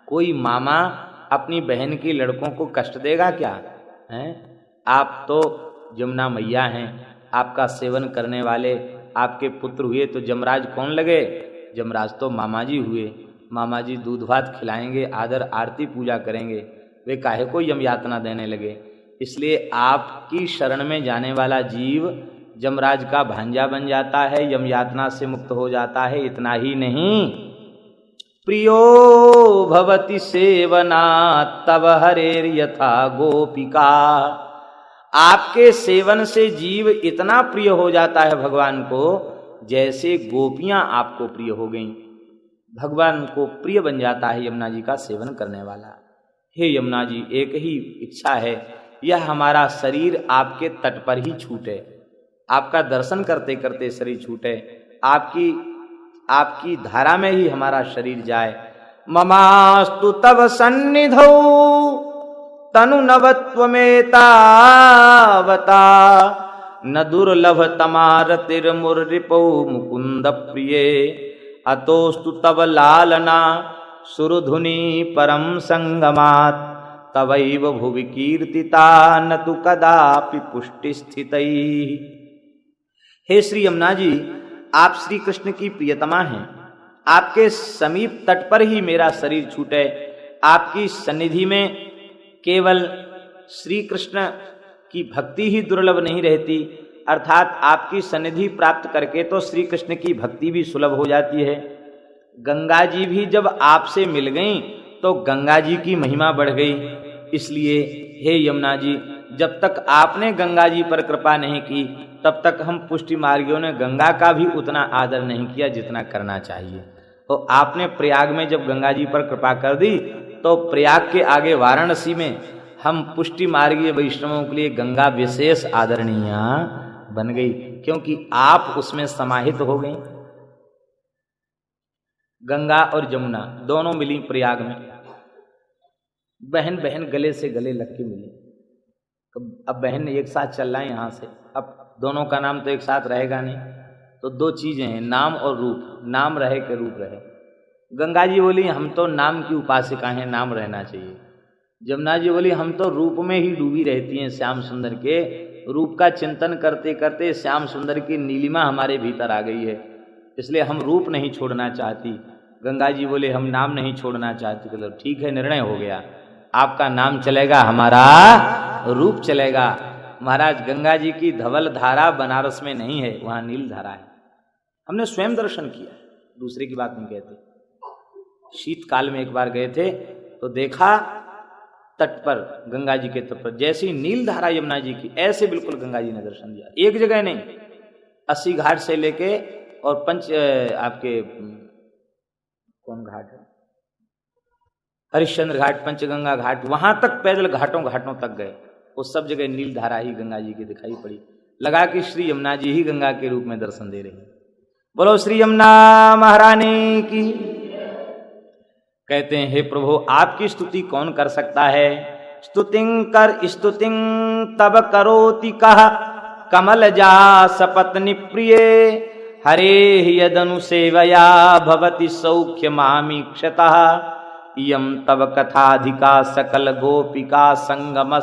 कोई मामा अपनी बहन की लड़कों को कष्ट देगा क्या? हैं? आप तो यमुना मैया हैं। आपका सेवन करने वाले आपके पुत्र हुए तो जमराज कौन लगे? जमराज तो मामा जी हुए। मामा जी दूध भात खिलाएंगे, आदर आरती पूजा करेंगे, वे काहे को यम यातना देने लगे? इसलिए आपकी शरण में जाने वाला जीव जमराज का भांजा बन जाता है, यम यातना से मुक्त हो जाता है। इतना ही नहीं, प्रियो भवति सेवनात् तव हरेर्यथा गोपिका। आपके सेवन से जीव इतना प्रिय हो जाता है भगवान को, जैसे गोपियां आपको प्रिय हो गईं। भगवान को प्रिय बन जाता है यमुना जी का सेवन करने वाला। हे यमुना जी, एक ही इच्छा है, यह हमारा शरीर आपके तट पर ही छूटे, आपका दर्शन करते करते शरीर छूटे, आपकी धारा में ही हमारा शरीर जाए। ममास्तु तव सन्निधौ तनु नवत्वमेतावता न दुर्लभ तमारतिर्मुर्रिपौ मुकुंद प्रिये अतोस्तु तव लालना सुरधुनि परम संगमात् तवैव भुवि कीर्तिता न तु कदापि पुष्टि स्थितैः। हे श्री यमुना जी, आप श्री कृष्ण की प्रियतमा हैं, आपके समीप तट पर ही मेरा शरीर छूटे। आपकी सन्निधि में केवल श्री कृष्ण की भक्ति ही दुर्लभ नहीं रहती, अर्थात आपकी सन्निधि प्राप्त करके तो श्री कृष्ण की भक्ति भी सुलभ हो जाती है। गंगा जी भी जब आपसे मिल गईं तो गंगा जी की महिमा बढ़ गई। इसलिए हे यमुना जी, जब तक आपने गंगा जी पर कृपा नहीं की तब तक हम पुष्टि मार्गियों ने गंगा का भी उतना आदर नहीं किया जितना करना चाहिए। तो आपने प्रयाग में जब गंगा जी पर कृपा कर दी तो प्रयाग के आगे वाराणसी में हम पुष्टि मार्गीय वैष्णवों के लिए गंगा विशेष आदरणीय बन गई, क्योंकि आप उसमें समाहित हो गई। गंगा और जमुना दोनों मिली प्रयाग में, बहन बहन गले से गले लग के मिली। अब बहन एक साथ चल रहा है यहाँ से, अब दोनों का नाम तो एक साथ रहेगा नहीं, तो दो चीजें हैं, नाम और रूप। नाम रहे के रूप रहे। गंगा जी बोली हम तो नाम की उपासिका हैं, नाम रहना चाहिए। जमुना जी बोली हम तो रूप में ही डूबी रहती हैं, श्याम सुंदर के रूप का चिंतन करते करते श्याम सुंदर की नीलिमा हमारे भीतर आ गई है, इसलिए हम रूप नहीं छोड़ना चाहती। गंगा जी बोले हम नाम नहीं छोड़ना चाहती। तो ठीक है, निर्णय हो गया, आपका नाम चलेगा, हमारा रूप चलेगा। महाराज गंगा जी की धवल धारा बनारस में नहीं है, वहां नील धारा है। हमने स्वयं दर्शन किया, दूसरे की बात नहीं कहते। शीतकाल में एक बार गए थे तो देखा तट पर, गंगा जी के तट पर जैसी नील धारा यमुना जी की, ऐसे बिल्कुल गंगा जी ने दर्शन दिया। एक जगह नहीं, 80 घाट से लेके और आपके कौन घाट है, हरिश्चंद्र घाट, पंचगंगा घाट, वहां तक पैदल घाटों घाटों तक गए। उस सब जगह नील धारा ही गंगा जी की दिखाई पड़ी। लगा कि श्री यमुना जी ही गंगा के रूप में दर्शन दे रही हैं। बोलो श्री यमुना महारानी की। कहते हैं हे प्रभु, आपकी स्तुति कौन कर सकता है। स्तुतिं कर स्तुतिं तब करोति कह कमल जा सपत्नि प्रिय हरे यदनु सेवया भवति सौख्य मामीक्षतः इयं तव कथाधिका सकल गोपिका संगम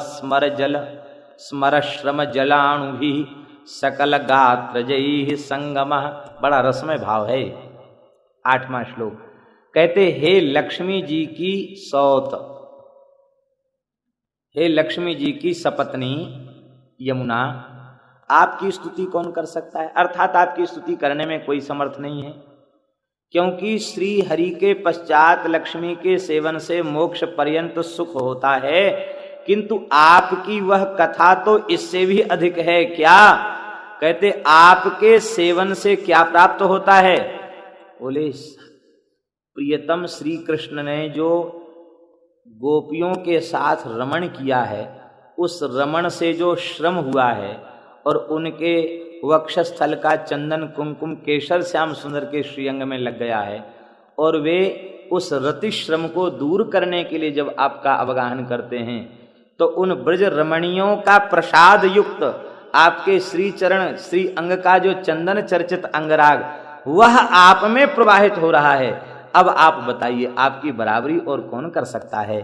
स्मर श्रम जलाणुभि सकल गात्र जयी संगम। बड़ा रसमय भाव है। 8वां श्लोक कहते हे लक्ष्मी जी की सौत, हे लक्ष्मी जी की सपत्नी यमुना, आपकी स्तुति कौन कर सकता है। अर्थात आपकी स्तुति करने में कोई समर्थ नहीं है, क्योंकि श्री हरि के पश्चात लक्ष्मी के सेवन से मोक्ष पर्यंत सुख होता है, किंतु आपकी वह कथा तो इससे भी अधिक है। क्या कहते, आपके सेवन से क्या प्राप्त होता है। बोले प्रियतम श्री कृष्ण ने जो गोपियों के साथ रमण किया है, उस रमण से जो श्रम हुआ है और उनके वक्षस्थल का चंदन कुमकुम केशर श्याम सुंदर के श्रीअंग में लग गया है, और वे उस रति श्रम को दूर करने के लिए जब आपका अवगाहन करते हैं तो उन ब्रज रमणियों का प्रसाद युक्त आपके श्री चरण श्री अंग का जो चंदन चर्चित अंगराग वह आप में प्रवाहित हो रहा है। अब आप बताइए आपकी बराबरी और कौन कर सकता है।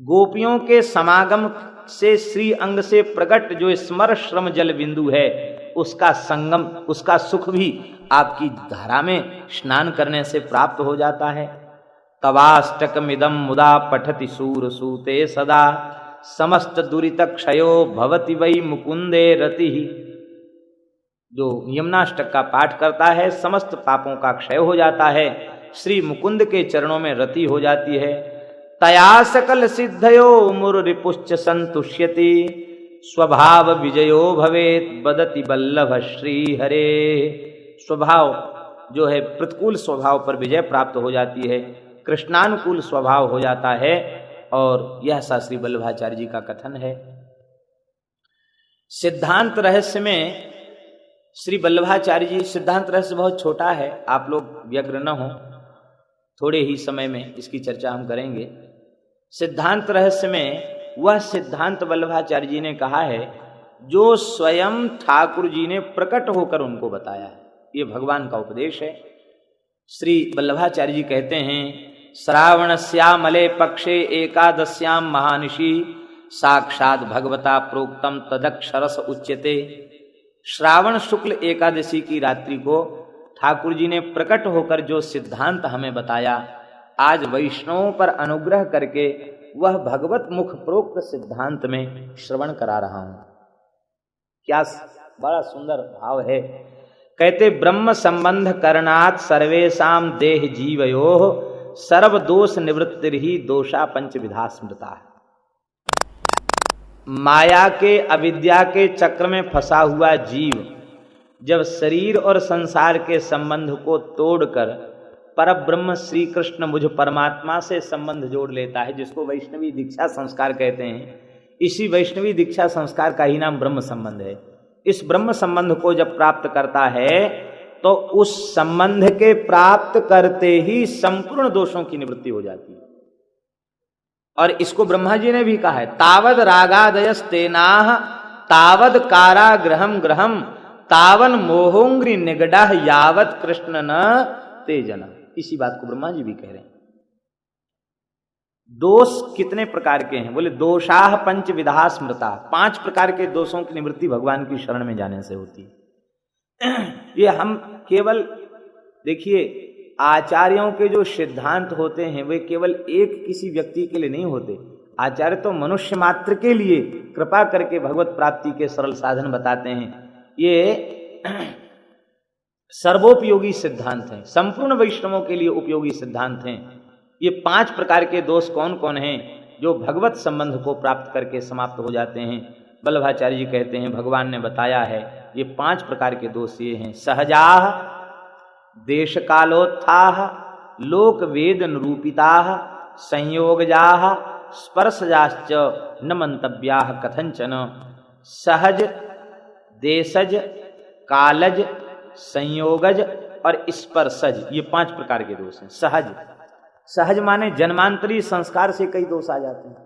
गोपियों के समागम से श्री अंग से प्रकट जो स्मर श्रम जल बिंदु है, उसका संगम, उसका सुख भी आपकी धारा में स्नान करने से प्राप्त हो जाता है। तवाष्टकमिदं मुदा पठति सूर सूते सदा समस्त दुरित क्षयो भवति वै मुकुंदे रति। जो यमुनाष्टक का पाठ करता है समस्त पापों का क्षय हो जाता है, श्री मुकुंद के चरणों में रति हो जाती है। तया सकल सिद्धयो मुररिपुश्च संतुष्यति स्वभाव विजयो भवेत बदति बल्लभ श्री हरे। स्वभाव जो है प्रतिकूल स्वभाव पर विजय प्राप्त हो जाती है। कृष्णानुकूल स्वभाव हो जाता है। और यह शास्त्री वल्लभाचार्य जी का कथन है। सिद्धांत रहस्य में श्री वल्लभाचार्य जी, सिद्धांत रहस्य बहुत छोटा है, आप लोग व्यग्र न हो, थोड़े ही समय में इसकी चर्चा हम करेंगे। सिद्धांत रहस्य में वह सिद्धांत वल्लभाचार्य जी ने कहा है जो स्वयं ठाकुर जी ने प्रकट होकर उनको बताया है। ये भगवान का उपदेश है। श्री वल्लभाचार्य जी कहते हैं, श्रावणस्यामले पक्षे एकादश्याम महानिशि साक्षात भगवता प्रोक्तम तदक्षरस उच्यते। श्रावण शुक्ल एकादशी की रात्रि को ठाकुर जी ने प्रकट होकर जो सिद्धांत हमें बताया, आज वैष्णवों पर अनुग्रह करके वह भगवत मुख प्रोक्त सिद्धांत में श्रवण करा रहा हूं। क्या बड़ा सुंदर भाव है। कहते, ब्रह्म संबंध करणात् सर्वेषां देह जीवयोः सर्व दोष निवृत्तिर्हि दोषा पंचविधा स्मृता। माया के, अविद्या के चक्र में फंसा हुआ जीव जब शरीर और संसार के संबंध को तोड़कर परब्रह्म श्री कृष्ण मुझ परमात्मा से संबंध जोड़ लेता है, जिसको वैष्णवी दीक्षा संस्कार कहते हैं, इसी वैष्णवी दीक्षा संस्कार का ही नाम ब्रह्म संबंध है। इस ब्रह्म संबंध को जब प्राप्त करता है तो उस संबंध के प्राप्त करते ही संपूर्ण दोषों की निवृत्ति हो जाती है। और इसको ब्रह्मा जी ने भी कहा है, तावद रागादयस्तेनाह तावद कारागृहम ग्रहम तावन मोहोंग्री निगडह यावत कृष्ण न तेजन। इसी बात को ब्रह्मा जी भी कह रहे हैं। दोष कितने प्रकार के हैं? बोले दोषाह पंच विधा स्मृता। 5 प्रकार के दोषों की निवृत्ति भगवान की शरण में जाने से होती है। ये हम केवल देखिए, आचार्यों के जो सिद्धांत होते हैं वे केवल एक किसी व्यक्ति के लिए नहीं होते। आचार्य तो मनुष्य मात्र के लिए कृपा करके भगवत प्राप्ति के सरल साधन बताते हैं। ये सर्वोपयोगी सिद्धांत हैं, संपूर्ण वैष्णवों के लिए उपयोगी सिद्धांत हैं। ये 5 प्रकार के दोष कौन कौन हैं जो भगवत संबंध को प्राप्त करके समाप्त हो जाते हैं? वल्लभाचार्य जी कहते हैं, भगवान ने बताया है ये 5 प्रकार के दोष ये हैं। सहजाह देश कालोत्थाह लोक वेद निरूपिताह संयोगजाह स्पर्शजाश्च न मंतव्याह कथंचन। सहज, देशज, कालज, संयोगज और स्पर्शज, ये 5 प्रकार के दोष हैं। सहज, सहज माने जन्मांतरी संस्कार से कई दोष आ जाते हैं।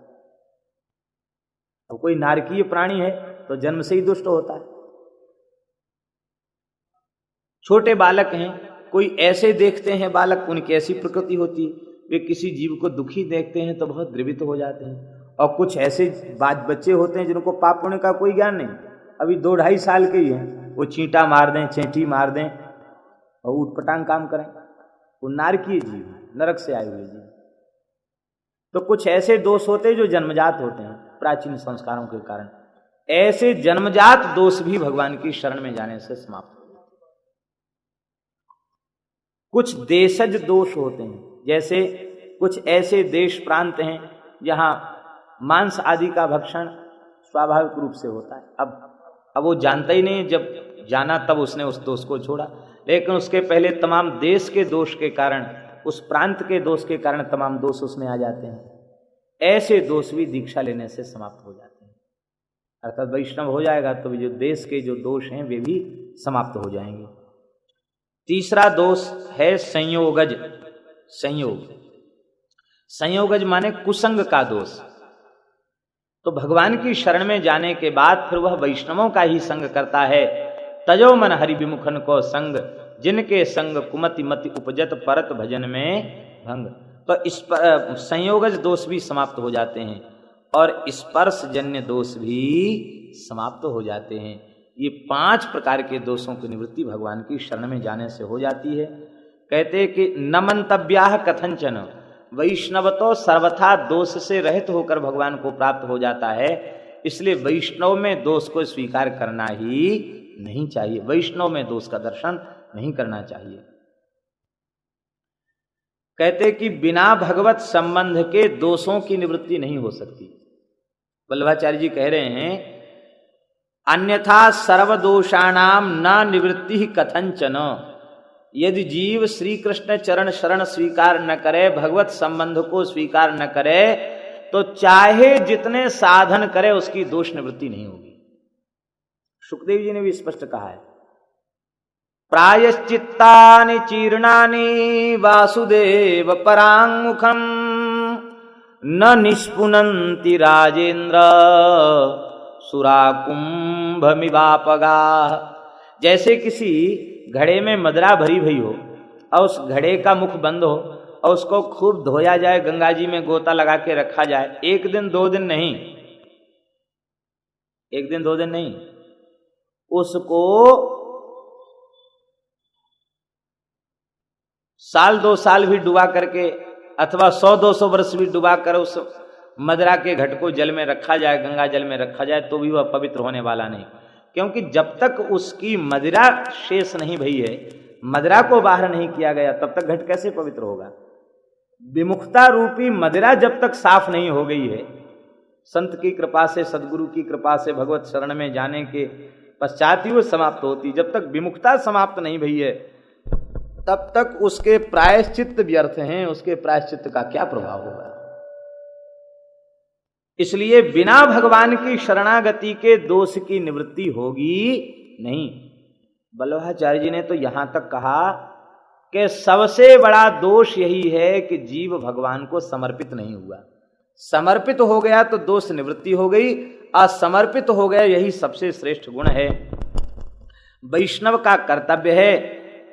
अब कोई नारकीय प्राणी है तो जन्म से ही दुष्ट होता है। छोटे बालक हैं, कोई ऐसे देखते हैं बालक, उनकी ऐसी प्रकृति होती है, वे किसी जीव को दुखी देखते हैं तो बहुत द्रवित हो जाते हैं। और कुछ ऐसे बच्चे होते हैं जिनको पाप पुण्य का कोई ज्ञान नहीं, अभी 2-2.5 साल के ही हैं, वो चींटा मार दें, चेंटी मार दें और उटपटांग काम करें, वो नारकीय जीव, नरक से आए हुए जीव। तो कुछ ऐसे दोष होते हैं जो जन्मजात होते हैं प्राचीन संस्कारों के कारण। ऐसे जन्मजात दोष भी भगवान की शरण में जाने से समाप्त हो जाते हैं। कुछ देशज दोष होते हैं, जैसे कुछ ऐसे देश प्रांत हैं जहां मांस आदि का भक्षण स्वाभाविक रूप से होता है। अब वो जानता ही नहीं, जब जाना तब उसने उस दोष को छोड़ा, लेकिन उसके पहले तमाम देश के दोष के कारण, उस प्रांत के दोष के कारण तमाम दोष उसमें आ जाते हैं। ऐसे दोष भी दीक्षा लेने से समाप्त हो जाते हैं। अर्थात वैष्णव हो जाएगा तो जो देश के जो दोष हैं वे भी समाप्त हो जाएंगे। तीसरा दोष है संयोगज। संयोगज माने कुसंग का दोष। तो भगवान की शरण में जाने के बाद फिर वह वैष्णवों का ही संग करता है। तजो मन हरि विमुखन को संग, जिनके संग कुमति मति उपजत परत भजन में भंग। तो इस पर संयोगज दोष भी समाप्त हो जाते हैं और स्पर्श जन्य दोष भी समाप्त हो जाते हैं। ये 5 प्रकार के दोषों की निवृत्ति भगवान की शरण में जाने से हो जाती है। कहते हैं कि न मंतव्याह कथंचन, वैष्णव तो सर्वथा दोष से रहित होकर भगवान को प्राप्त हो जाता है, इसलिए वैष्णव में दोष को स्वीकार करना ही नहीं चाहिए। वैष्णव में दोष का दर्शन नहीं करना चाहिए। कहते कि बिना भगवत संबंध के दोषों की निवृत्ति नहीं हो सकती। वल्लभाचार्य जी कह रहे हैं, अन्यथा सर्वदोषाणाम न निवृत्ति कथंचन। यदि जीव श्री कृष्ण चरण शरण स्वीकार न करे, भगवत संबंध को स्वीकार न करे, तो चाहे जितने साधन करे उसकी दोष निवृत्ति नहीं होगी। सुखदेव जी ने भी स्पष्ट कहा है, प्रायश्चित्तानि चीर्णानि वासुदेव परांगमुखम न निष्पुनन्ति राजेंद्र सुराकुंभमिवापगा। जैसे किसी घड़े में मदरा भरी भई हो और उस घड़े का मुख बंद हो और उसको खूब धोया जाए, गंगा जी में गोता लगा के रखा जाए, एक दिन दो दिन नहीं, एक दिन दो दिन नहीं, उसको साल दो साल भी डुबा करके अथवा 100-200 वर्ष भी डुबा कर उस मदरा के घट को जल में रखा जाए, गंगा जल में रखा जाए, तो भी वह पवित्र होने वाला नहीं। क्योंकि जब तक उसकी मदिरा शेष नहीं भई है, मदिरा को बाहर नहीं किया गया, तब तक घट कैसे पवित्र होगा। विमुखता रूपी मदिरा जब तक साफ नहीं हो गई है, संत की कृपा से, सदगुरु की कृपा से भगवत शरण में जाने के पश्चात ही वो समाप्त होती। जब तक विमुखता समाप्त नहीं भई है, तब तक उसके प्रायश्चित्त व्यर्थ हैं, उसके प्रायश्चित्त का क्या प्रभाव होगा। इसलिए बिना भगवान की शरणागति के दोष की निवृत्ति होगी नहीं। वल्लभाचार्य जी ने तो यहां तक कहा कि सबसे बड़ा दोष यही है कि जीव भगवान को समर्पित नहीं हुआ। समर्पित हो गया तो दोष निवृत्ति हो गई, असमर्पित हो गया यही सबसे श्रेष्ठ गुण है। वैष्णव का कर्तव्य है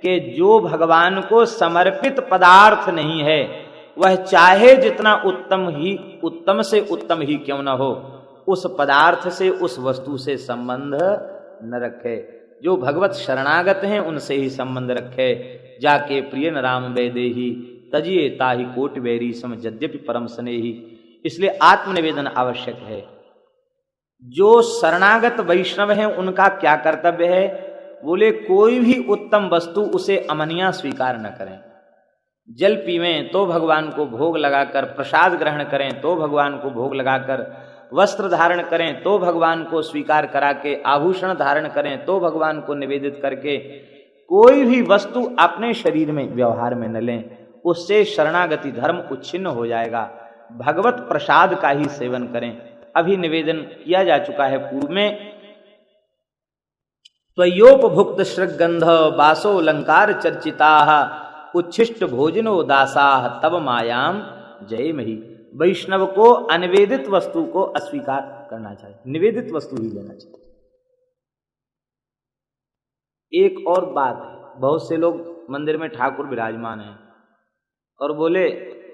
कि जो भगवान को समर्पित पदार्थ नहीं है, वह चाहे जितना उत्तम से उत्तम ही क्यों न हो, उस पदार्थ से, उस वस्तु से संबंध न रखे। जो भगवत शरणागत हैं उनसे ही संबंध रखे। जाके प्रिय न राम वैदेही तजिए ताहि कोटि बैरी सम यद्यपि परम स्नेही। इसलिए आत्मनिवेदन आवश्यक है। जो शरणागत वैष्णव हैं उनका क्या कर्तव्य है? बोले कोई भी उत्तम वस्तु उसे अमनिया स्वीकार न करें। जल पीवें तो भगवान को भोग लगाकर, प्रसाद ग्रहण करें तो भगवान को भोग लगाकर, वस्त्र धारण करें तो भगवान को स्वीकार करा के, आभूषण धारण करें तो भगवान को निवेदित करके कोई भी वस्तु अपने शरीर में व्यवहार में न लें। उससे शरणागति धर्म उच्छिन्न हो जाएगा। भगवत प्रसाद का ही सेवन करें। अभी निवेदन किया जा चुका है पूर्व में। त्वयोपभुक्त श्रृगंध बासो अलंकार चर्चिताः उच्छिष्ट भोजनो दासाः तब मायाम जय मही। वैष्णव को अनिवेदित वस्तु को अस्वीकार करना चाहिए, निवेदित वस्तु ही लेना चाहिए। एक और बात है, बहुत से लोग मंदिर में ठाकुर विराजमान हैं और बोले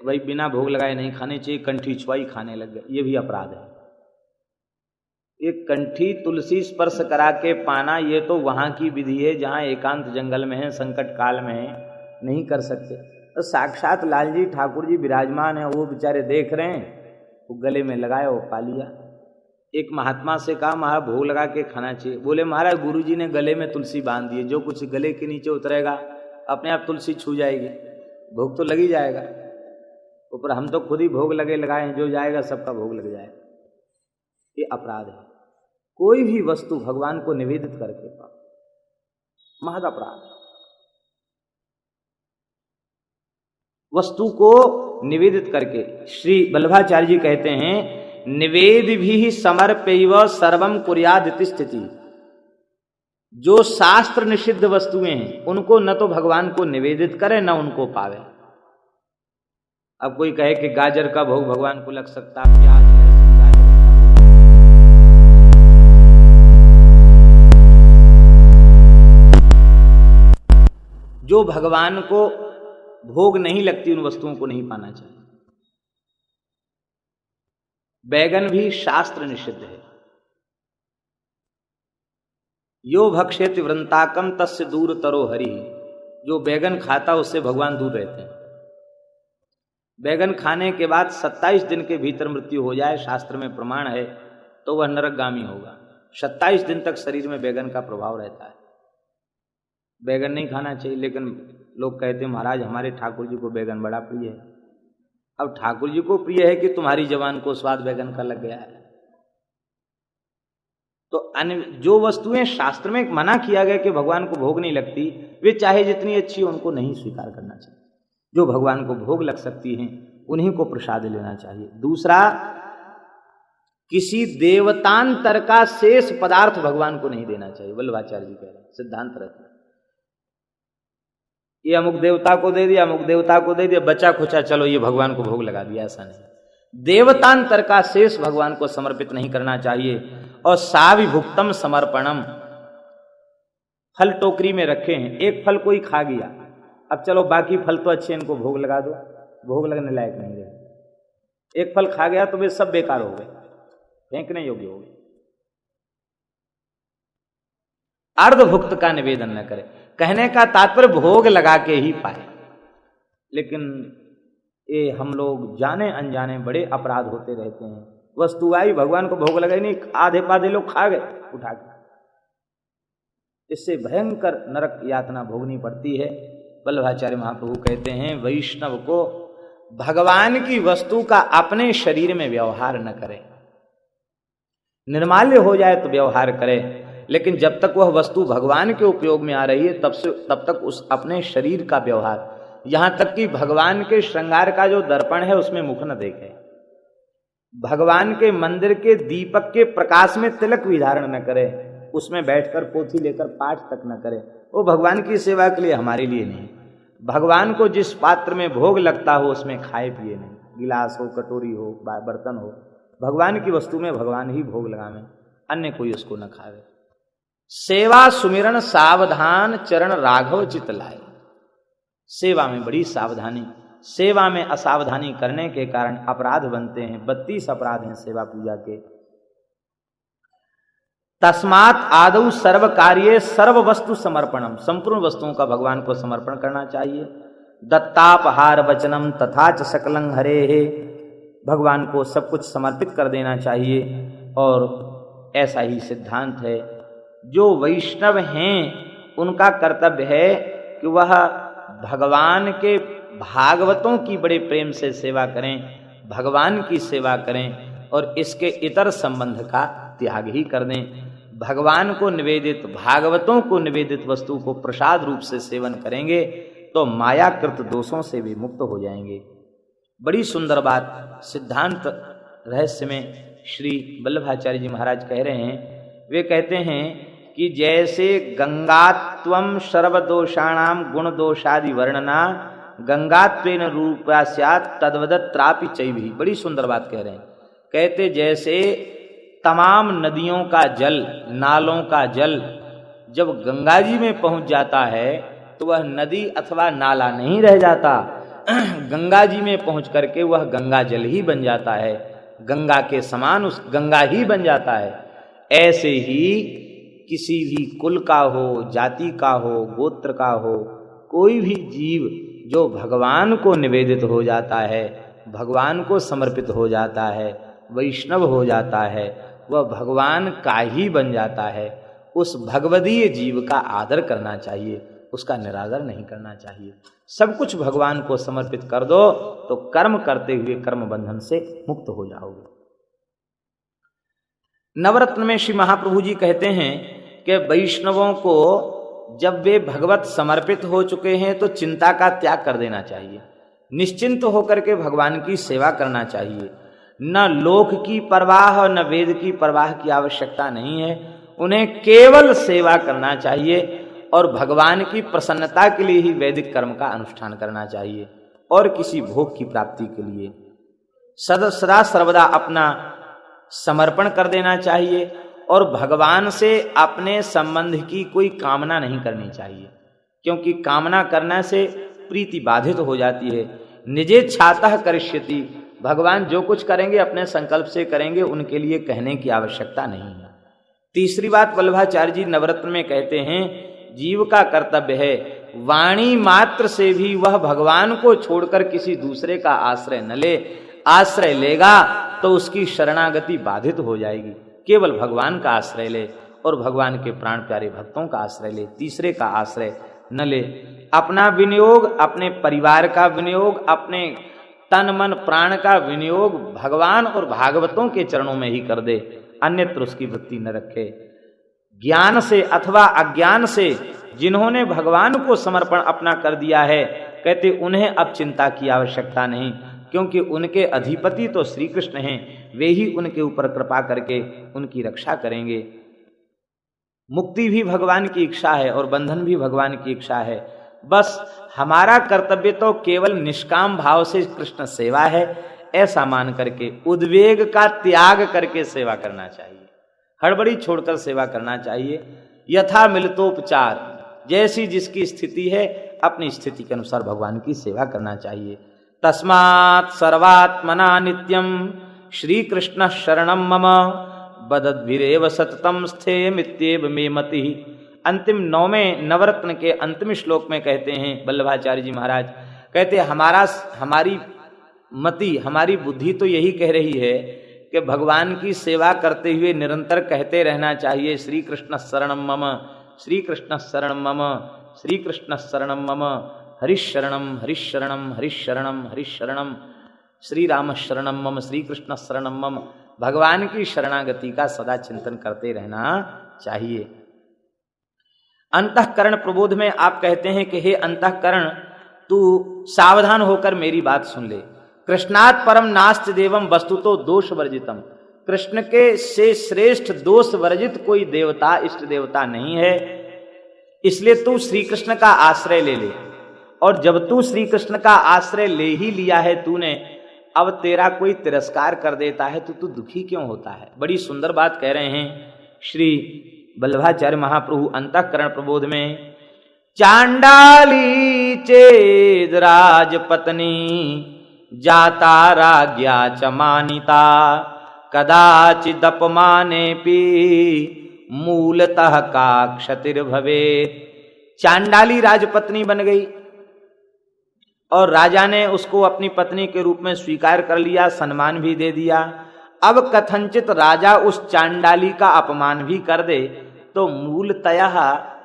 भाई बिना भोग लगाए नहीं खाने चाहिए, कंठी छुआई खाने लग गए। ये भी अपराध है। एक कंठी तुलसी स्पर्श करा के पाना, ये तो वहां की विधि है जहां एकांत जंगल में है, संकट काल में है, नहीं कर सकते। तो साक्षात लाल जी ठाकुर जी विराजमान है, वो बेचारे देख रहे हैं, वो गले में लगाया, वो पा लिया। एक महात्मा से कहा महाराज भोग लगा के खाना चाहिए। बोले महाराज गुरु जी ने गले में तुलसी बांध दी है, जो कुछ गले के नीचे उतरेगा अपने आप तुलसी छू जाएगी, भोग तो लग ही जाएगा। ऊपर हम तो खुद ही भोग लगाए हैं, जो जाएगा सबका भोग लग जाएगा। ये अपराध है। कोई भी वस्तु भगवान को निवेदित करके पाओ, महद अपराध। वस्तु को निवेदित करके, श्री वल्लभाचार्य जी कहते हैं निवेद भी समर्पैव सर्वम कुर्याद इति स्थिति। जो शास्त्र निषिद्ध वस्तुएं हैं उनको न तो भगवान को निवेदित करे न उनको पावे। अब कोई कहे कि गाजर का भोग भगवान को लग सकता, प्याज है, जो भगवान को भोग नहीं लगती उन वस्तुओं को नहीं पाना चाहिए। बैगन भी शास्त्र निषिद्ध है। यो भक्षेति वृंताकम तस्य दूर तरो हरि। जो बैगन खाता उससे भगवान दूर रहते हैं। बैगन खाने के बाद 27 दिन के भीतर मृत्यु हो जाए, शास्त्र में प्रमाण है, तो वह नरकगामी होगा। 27 दिन तक शरीर में बैगन का प्रभाव रहता है। बैगन नहीं खाना चाहिए, लेकिन लोग कहते हैं महाराज हमारे ठाकुर जी को बैगन बड़ा प्रिय है। अब ठाकुर जी को प्रिय है कि तुम्हारी जवान को स्वाद बैगन का लग गया है। तो जो वस्तुएं शास्त्र में मना किया गया कि भगवान को भोग नहीं लगती, वे चाहे जितनी अच्छी हो उनको नहीं स्वीकार करना चाहिए। जो भगवान को भोग लग सकती हैं उन्हीं को प्रसाद लेना चाहिए। दूसरा, किसी देवतांतर का शेष पदार्थ भगवान को नहीं देना चाहिए। वल्लभाचार्य जी कह रहे हैं, सिद्धांत रहता है ये अमुक देवता को दे दिया, अमुक देवता को दे दिया, बचा खुचा चलो ये भगवान को भोग लगा दिया, ऐसा नहीं। देवतांतर का शेष भगवान को समर्पित नहीं करना चाहिए। और साविभुक्तम समर्पणम, फल टोकरी में रखे हैं, एक फल कोई खा गया, अब चलो बाकी फल तो अच्छे इनको भोग लगा दो, भोग लगने लायक नहीं रहे। एक फल खा गया तो वे सब बेकार हो गए, फेंकने योग्य हो गए। अर्धभुक्त का निवेदन न करे, कहने का तात्पर्य भोग लगा के ही पाए। लेकिन ये हम लोग जाने अनजाने बड़े अपराध होते रहते हैं। वस्तु आई, भगवान को भोग लगाई नहीं, आधे पाधे लोग खा गए उठा के, इससे भयंकर नरक यातना भोगनी पड़ती है। वल्लभाचार्य महाप्रभु कहते हैं वैष्णव को भगवान की वस्तु का अपने शरीर में व्यवहार न करे। निर्माल्य हो जाए तो व्यवहार करे, लेकिन जब तक वह वस्तु भगवान के उपयोग में आ रही है तब तक उस अपने शरीर का व्यवहार, यहां तक कि भगवान के श्रृंगार का जो दर्पण है उसमें मुख न देखे, भगवान के मंदिर के दीपक के प्रकाश में तिलक भी धारण न करे, उसमें बैठकर पोथी लेकर पाठ तक न करे। वो भगवान की सेवा के लिए, हमारे लिए नहीं। भगवान को जिस पात्र में भोग लगता हो उसमें खाए पिए नहीं, गिलास हो, कटोरी हो, बर्तन हो, भगवान की वस्तु में भगवान ही भोग लगावे, अन्य कोई उसको न खावे। सेवा सुमिरन सावधान चरण राघव चित लाए, सेवा में बड़ी सावधानी, सेवा में असावधानी करने के कारण अपराध बनते हैं। 32 अपराध हैं सेवा पूजा के। तस्मात् आदौ सर्व कार्ये सर्व वस्तु समर्पणम, संपूर्ण वस्तुओं का भगवान को समर्पण करना चाहिए। दत्तापहार वचनम तथा च सकलं हरे, भगवान को सब कुछ समर्पित कर देना चाहिए। और ऐसा ही सिद्धांत है, जो वैष्णव हैं उनका कर्तव्य है कि वह भगवान के भागवतों की बड़े प्रेम से सेवा करें, भगवान की सेवा करें और इसके इतर संबंध का त्याग ही कर दें। भगवान को निवेदित, भागवतों को निवेदित वस्तु को प्रसाद रूप से सेवन करेंगे तो मायाकृत दोषों से भी मुक्त हो जाएंगे। बड़ी सुंदर बात सिद्धांत रहस्य में श्री वल्लभाचार्य जी महाराज कह रहे हैं। वे कहते हैं कि जैसे गंगात्वम सर्वदोषाणाम गुण दोषादि वर्णना गंगात्वेन रूपा स्यात् तद्वदत्रापि चैवि। बड़ी सुंदर बात कह रहे हैं। कहते जैसे तमाम नदियों का जल, नालों का जल जब गंगा जी में पहुंच जाता है तो वह नदी अथवा नाला नहीं रह जाता, गंगा जी में पहुंच करके वह गंगा जल ही बन जाता है, गंगा के समान उस गंगा ही बन जाता है। ऐसे ही किसी भी कुल का हो, जाति का हो, गोत्र का हो, कोई भी जीव जो भगवान को निवेदित हो जाता है, भगवान को समर्पित हो जाता है, वैष्णव हो जाता है, वह भगवान का ही बन जाता है। उस भगवदीय जीव का आदर करना चाहिए, उसका निरादर नहीं करना चाहिए। सब कुछ भगवान को समर्पित कर दो तो कर्म करते हुए कर्म बंधन से मुक्त हो जाओगे। नवरत्न में श्री महाप्रभु जी कहते हैं कि वैष्णवों को जब वे भगवत समर्पित हो चुके हैं तो चिंता का त्याग कर देना चाहिए, निश्चिंत होकर के भगवान की सेवा करना चाहिए। न लोक की परवाह और न वेद की परवाह की आवश्यकता नहीं है, उन्हें केवल सेवा करना चाहिए और भगवान की प्रसन्नता के लिए ही वैदिक कर्म का अनुष्ठान करना चाहिए और किसी भोग की प्राप्ति के लिए सदा सर्वदा अपना समर्पण कर देना चाहिए और भगवान से अपने संबंध की कोई कामना नहीं करनी चाहिए, क्योंकि कामना करने से प्रीति बाधित हो जाती है। निजेच्छातः करिष्यति, भगवान जो कुछ करेंगे अपने संकल्प से करेंगे, उनके लिए कहने की आवश्यकता नहीं है। तीसरी बात वल्लभाचार्य जी नवरत्न में कहते हैं, जीव का कर्तव्य है वाणी मात्र से भी वह भगवान को छोड़कर किसी दूसरे का आश्रय न ले। आश्रय लेगा तो उसकी शरणागति बाधित हो जाएगी। केवल भगवान का आश्रय ले और भगवान के प्राण प्यारे भक्तों का आश्रय ले, तीसरे का आश्रय न ले। अपना विनियोग, अपने परिवार का विनियोग, अपने तन मन प्राण का विनियोग भगवान और भागवतों के चरणों में ही कर दे, अन्यत्र उसकी वृत्ति न रखे। ज्ञान से अथवा अज्ञान से जिन्होंने भगवान को समर्पण अपना कर दिया है, कहते उन्हें अब चिंता की आवश्यकता नहीं, क्योंकि उनके अधिपति तो श्री कृष्ण हैं, वे ही उनके ऊपर कृपा करके उनकी रक्षा करेंगे। मुक्ति भी भगवान की इच्छा है और बंधन भी भगवान की इच्छा है। बस हमारा कर्तव्य तो केवल निष्काम भाव से कृष्ण सेवा है, ऐसा मान करके उद्वेग का त्याग करके सेवा करना चाहिए, हड़बड़ी छोड़कर सेवा करना चाहिए। यथा मिलतोपचार, जैसी जिसकी स्थिति है अपनी स्थिति के अनुसार भगवान की सेवा करना चाहिए। तस्मात् सर्वात्मना नित्यम श्री कृष्ण शरणम मम बदद्भिरेव सततम स्थे मित्येव मे मति। अंतिम 9वें नवरत्न के अंतिम श्लोक में कहते हैं वल्लभाचार्य जी महाराज, कहते हमारी मति, हमारी बुद्धि तो यही कह रही है कि भगवान की सेवा करते हुए निरंतर कहते रहना चाहिए, श्री कृष्ण शरणम मम, श्री कृष्ण शरणम मम, श्री कृष्ण शरणम मम, हरिशरणम हरिशरणम हरिशरणम हरिशरणम, श्री राम शरणम मम, श्री कृष्ण शरणम मम। भगवान की शरणागति का सदा चिंतन करते रहना चाहिए। अंतःकरण प्रबोध में आप कहते हैं कि हे अंतःकरण, तू सावधान होकर मेरी बात सुन ले। कृष्णात् परम नास्ति देवम वस्तुतो दोष वर्जितम, कृष्ण के से श्रेष्ठ दोष वर्जित कोई देवता, इष्ट देवता नहीं है। इसलिए तू श्री कृष्ण का आश्रय ले ले, और जब तू श्री कृष्ण का आश्रय ले ही लिया है तूने, अब तेरा कोई तिरस्कार कर देता है तो तू दुखी क्यों होता है। बड़ी सुंदर बात कह रहे हैं श्री वल्लभाचार्य महाप्रभु अंतःकरण प्रबोध में। चांडाली चेद राजपत्नी जाता राज्ञा च मानिता कदाचिदपमानेपि मूलतः का क्षतिर्भवेत्। चांडाली राजपत्नी बन गई और राजा ने उसको अपनी पत्नी के रूप में स्वीकार कर लिया, सम्मान भी दे दिया। अब कथनचित राजा उस चांडाली का अपमान भी कर दे तो मूलतः,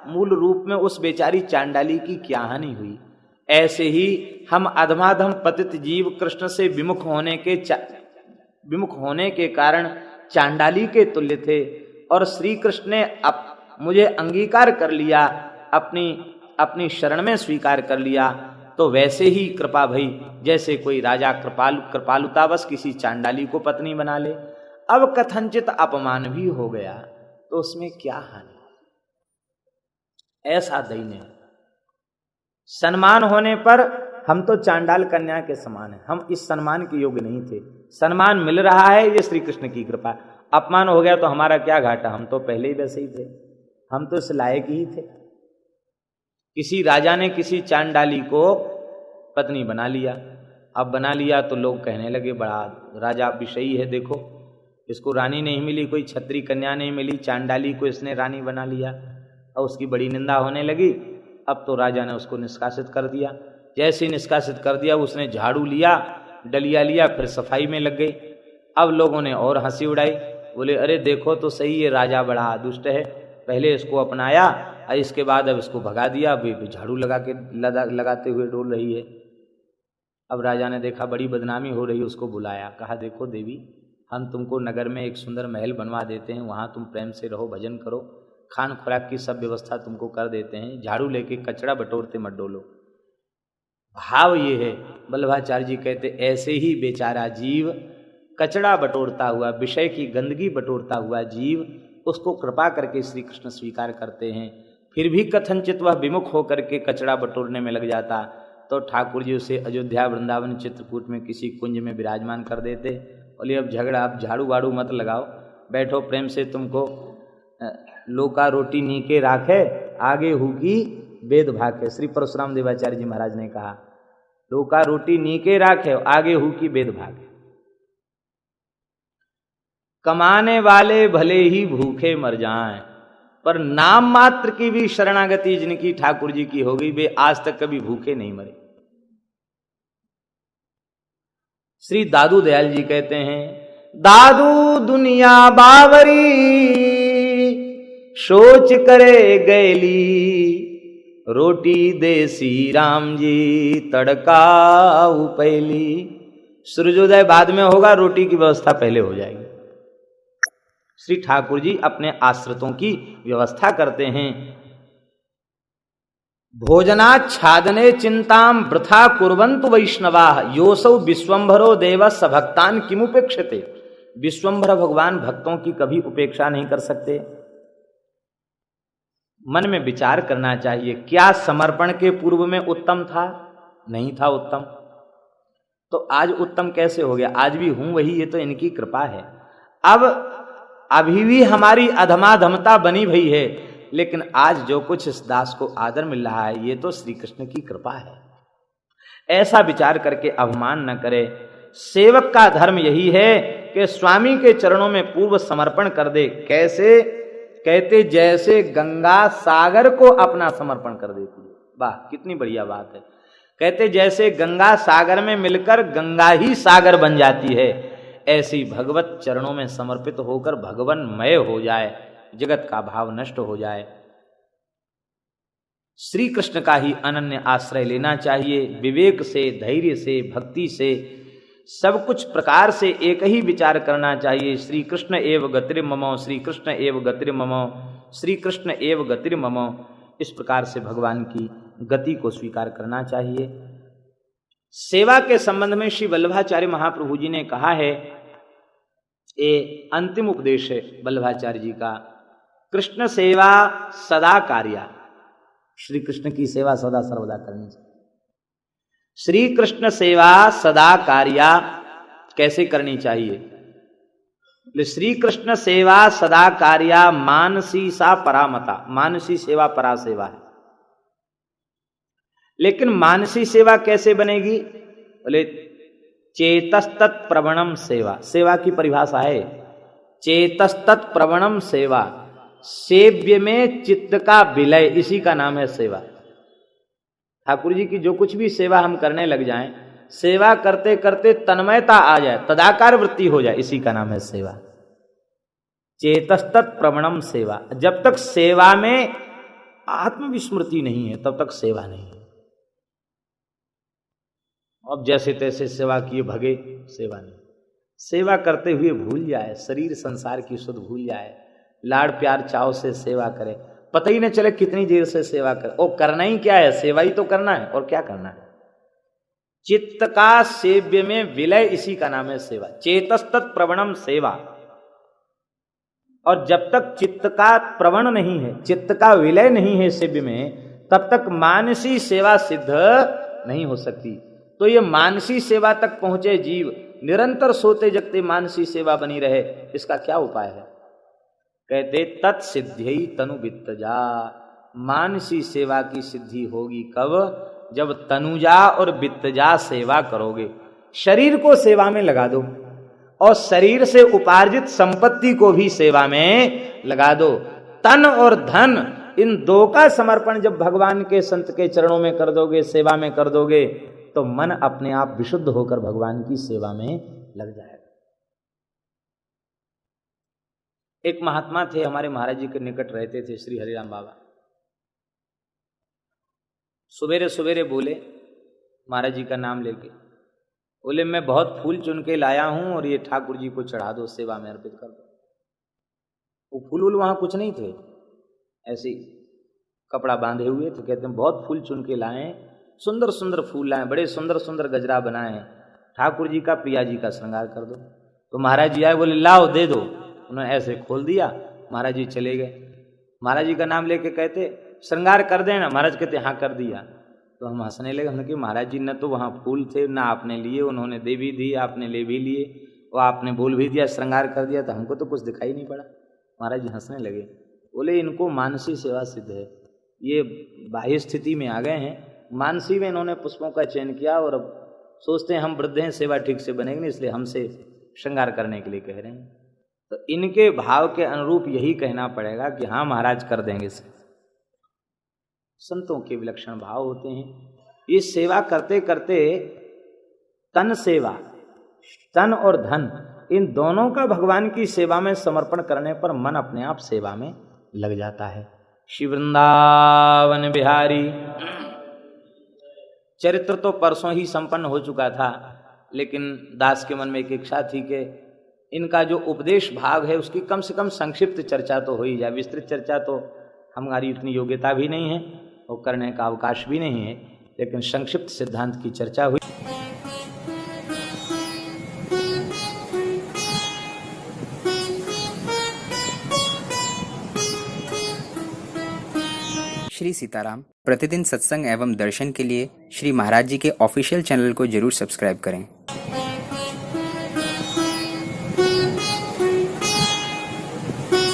मूल रूप में उस बेचारी चांडाली की क्या हानि हुई। ऐसे ही हम अधमाधम पतित जीव कृष्ण से विमुख होने के कारण चांडाली के तुल्य थे, और श्री कृष्ण ने मुझे अंगीकार कर लिया, अपनी शरण में स्वीकार कर लिया। तो वैसे ही कृपा भई, जैसे कोई राजा कृपालुतावश किसी चांडाली को पत्नी बना ले। अब कथनचित अपमान भी हो गया तो उसमें क्या हानि। ऐसा दैन्य सम्मान होने पर हम तो चांडाल कन्या के समान हैं, हम इस सम्मान के योग्य नहीं थे। सम्मान मिल रहा है ये श्री कृष्ण की कृपा, अपमान हो गया तो हमारा क्या घाटा, हम तो पहले ही वैसे ही थे, हम तो इस लायक ही थे। किसी राजा ने किसी चांडाली को पत्नी बना लिया, अब बना लिया तो लोग कहने लगे बड़ा राजा विषयी है, देखो इसको रानी नहीं मिली, कोई छत्री कन्या नहीं मिली, चांडाली को इसने रानी बना लिया, और उसकी बड़ी निंदा होने लगी। अब तो राजा ने उसको निष्कासित कर दिया। जैसे ही निष्कासित कर दिया उसने झाड़ू लिया, डलिया लिया, फिर सफाई में लग गई। अब लोगों ने और हंसी उड़ाई, बोले अरे देखो तो सही ये राजा बड़ा दुष्ट है, पहले इसको अपनाया और इसके बाद अब इसको भगा दिया, अब झाड़ू लगाते हुए डोल रही है। अब राजा ने देखा बड़ी बदनामी हो रही है, उसको बुलाया, कहा देखो देवी, हम तुमको नगर में एक सुंदर महल बनवा देते हैं, वहाँ तुम प्रेम से रहो, भजन करो, खान खुराक की सब व्यवस्था तुमको कर देते हैं, झाड़ू लेके कचरा बटोरते मत डोलो। भाव ये है, वल्लभाचार्य जी कहते ऐसे ही बेचारा जीव कचरा बटोरता हुआ, विषय की गंदगी बटोरता हुआ जीव, उसको कृपा करके श्री कृष्ण स्वीकार करते हैं, फिर भी कथनचित वह विमुख होकर के कचरा बटोरने में लग जाता, तो ठाकुर जी उसे अयोध्या वृंदावन चित्रकूट में किसी कुंज में विराजमान कर देते। बोले अब झगड़ा, अब झाड़ू वाड़ू मत लगाओ, बैठो प्रेम से, तुमको लोका रोटी नीके राखे, आगे हुकी वेद भाखे। श्री परशुराम देवाचार्य जी महाराज ने कहा लोका रोटी नीके राखे, आगे हुकी वेद भागे। कमाने वाले भले ही भूखे मर जाएं, पर नाम मात्र की भी शरणागति जिनकी ठाकुर जी की होगी वे आज तक कभी भूखे नहीं मरे। श्री दादू दयाल जी कहते हैं दादू दुनिया बावरी सोच करे गैली, रोटी देसी राम जी तड़का उपैली। सूर्योदय बाद में होगा, रोटी की व्यवस्था पहले हो जाएगी। श्री ठाकुर जी अपने आश्रितों की व्यवस्था करते हैं। भोजनाच्छादने चिंताम वृथा कुर्वन्तु वैष्णवा योसौ विश्वम्भरो देव स भक्तान किमुपेक्षते। विश्वम्भर भगवान भक्तों की कभी उपेक्षा नहीं कर सकते। मन में विचार करना चाहिए, क्या समर्पण के पूर्व में उत्तम था? नहीं था उत्तम, तो आज उत्तम कैसे हो गया? आज भी हूं वही, ये तो इनकी कृपा है। अब अभी भी हमारी अधमाधमता बनी भई है, लेकिन आज जो कुछ इस दास को आदर मिल रहा है ये तो श्री कृष्ण की कृपा है। ऐसा विचार करके अवमान न करे। सेवक का धर्म यही है कि स्वामी के चरणों में पूर्व समर्पण कर दे। कैसे? कहते जैसे गंगा सागर को अपना समर्पण कर देती है। वाह, कितनी बढ़िया बात है। कहते जैसे गंगा सागर में मिलकर गंगा ही सागर बन जाती है, ऐसी भगवत चरणों में समर्पित होकर भगवनमय हो जाए, जगत का भाव नष्ट हो जाए। श्री कृष्ण का ही अनन्य आश्रय लेना चाहिए। विवेक से, धैर्य से, भक्ति से, सब कुछ प्रकार से एक ही विचार करना चाहिए। श्री कृष्ण एव गतिर्ममो, श्री कृष्ण एव गतिर्ममो, श्री कृष्ण एव गतिर्ममो। इस प्रकार से भगवान की गति को स्वीकार करना चाहिए। सेवा के संबंध में श्री वल्लभाचार्य महाप्रभु जी ने कहा है, ये अंतिम उपदेश है वल्लभाचार्य जी का, कृष्ण सेवा सदा कार्या। श्री कृष्ण की सेवा सदा सर्वदा करनी चाहिए। श्री कृष्ण सेवा सदा कार्या कैसे करनी चाहिए? श्री कृष्ण सेवा सदा कार्या मानसी सा परामता। मानसी सेवा परा सेवा है, लेकिन मानसी सेवा कैसे बनेगी? बोले चेतस्तत् प्रवणम सेवा। सेवा की परिभाषा है चेतस्तत् प्रवणम सेवा। सेव्य में चित्त का विलय, इसी का नाम है सेवा। ठाकुर जी की जो कुछ भी सेवा हम करने लग जाएं, सेवा करते करते तन्मयता आ जाए, तदाकार वृत्ति हो जाए, इसी का नाम है सेवा। चेतस्तत् प्रवणम सेवा। जब तक सेवा में आत्मविस्मृति नहीं है तब तक सेवा नहीं है। अब जैसे तैसे सेवा किए भगे, सेवा नहीं। सेवा करते हुए भूल जाए, शरीर संसार की सुध भूल जाए, लाड़ प्यार चाव से सेवा करे, पता ही न चले कितनी देर से सेवा करे। और करना ही क्या है? सेवा ही तो करना है, और क्या करना है? चित्त का सेव्य में विलय, इसी का नाम है सेवा। चेतस्तत् प्रवणम सेवा। और जब तक चित्त का प्रवण नहीं है, चित्त का विलय नहीं है सेव्य में, तब तक मानसी सेवा सिद्ध नहीं हो सकती। तो ये मानसी सेवा तक पहुंचे जीव निरंतर सोते जगते मानसी सेवा बनी रहे, इसका क्या उपाय है? कहते तत्सिद्ध्यै तनु वित्तजा। मानसी सेवा की सिद्धि होगी कब? जब तनुजा और वित्तजा सेवा करोगे। शरीर को सेवा में लगा दो और शरीर से उपार्जित संपत्ति को भी सेवा में लगा दो। तन और धन, इन दो का समर्पण जब भगवान के संत के चरणों में कर दोगे, सेवा में कर दोगे, तो मन अपने आप विशुद्ध होकर भगवान की सेवा में लग जाएगा। एक महात्मा थे, हमारे महाराज जी के निकट रहते थे, श्री हरिराम बाबा। सवेरे सवेरे बोले महाराज जी का नाम लेके, बोले मैं बहुत फूल चुन के लाया हूं और ये ठाकुर जी को चढ़ा दो, सेवा में अर्पित कर दो। वो फूल वहां कुछ नहीं थे, ऐसे कपड़ा बांधे हुए थे। कहते हैं बहुत फूल चुन के लाए, सुंदर सुंदर फूल लाए, बड़े सुंदर सुंदर गजरा बनाए हैं, ठाकुर जी का प्रिया जी का श्रृंगार कर दो। तो महाराज जी आए, बोले लाओ दे दो। उन्होंने ऐसे खोल दिया, महाराज जी चले गए। महाराज जी का नाम लेके कहते श्रृंगार कर देना। महाराज कहते हाँ कर दिया। तो हम हंसने लगे, हमने कहा महाराज जी न तो वहाँ फूल थे, ना आपने लिए, उन्होंने दे भी दी, आपने ले भी लिए, और आपने बोल भी दिया, श्रृंगार कर दिया, तो हमको तो कुछ दिखाई नहीं पड़ा। महाराज जी हंसने लगे, बोले इनको मानसी सेवा सिद्ध है, ये बाह्य स्थिति में आ गए हैं, मानसी में इन्होंने पुष्पों का चयन किया और अब सोचते हैं हम वृद्ध हैं, सेवा ठीक से बनेगी नहीं, इसलिए हमसे श्रृंगार करने के लिए कह रहे हैं। तो इनके भाव के अनुरूप यही कहना पड़ेगा कि हाँ महाराज कर देंगे। संतों के विलक्षण भाव होते हैं। ये सेवा करते करते तन सेवा, तन और धन, इन दोनों का भगवान की सेवा में समर्पण करने पर मन अपने आप सेवा में लग जाता है। श्री वृंदावन बिहारी चरित्र तो परसों ही संपन्न हो चुका था, लेकिन दास के मन में एक इच्छा थी कि इनका जो उपदेश भाग है उसकी कम से कम संक्षिप्त चर्चा तो हो ही जाए। विस्तृत चर्चा तो हमारी इतनी योग्यता भी नहीं है, और करने का अवकाश भी नहीं है, लेकिन संक्षिप्त सिद्धांत की चर्चा हुई। श्री सीताराम। प्रतिदिन सत्संग एवं दर्शन के लिए श्री महाराज जी के ऑफिशियल चैनल को जरूर सब्सक्राइब करें।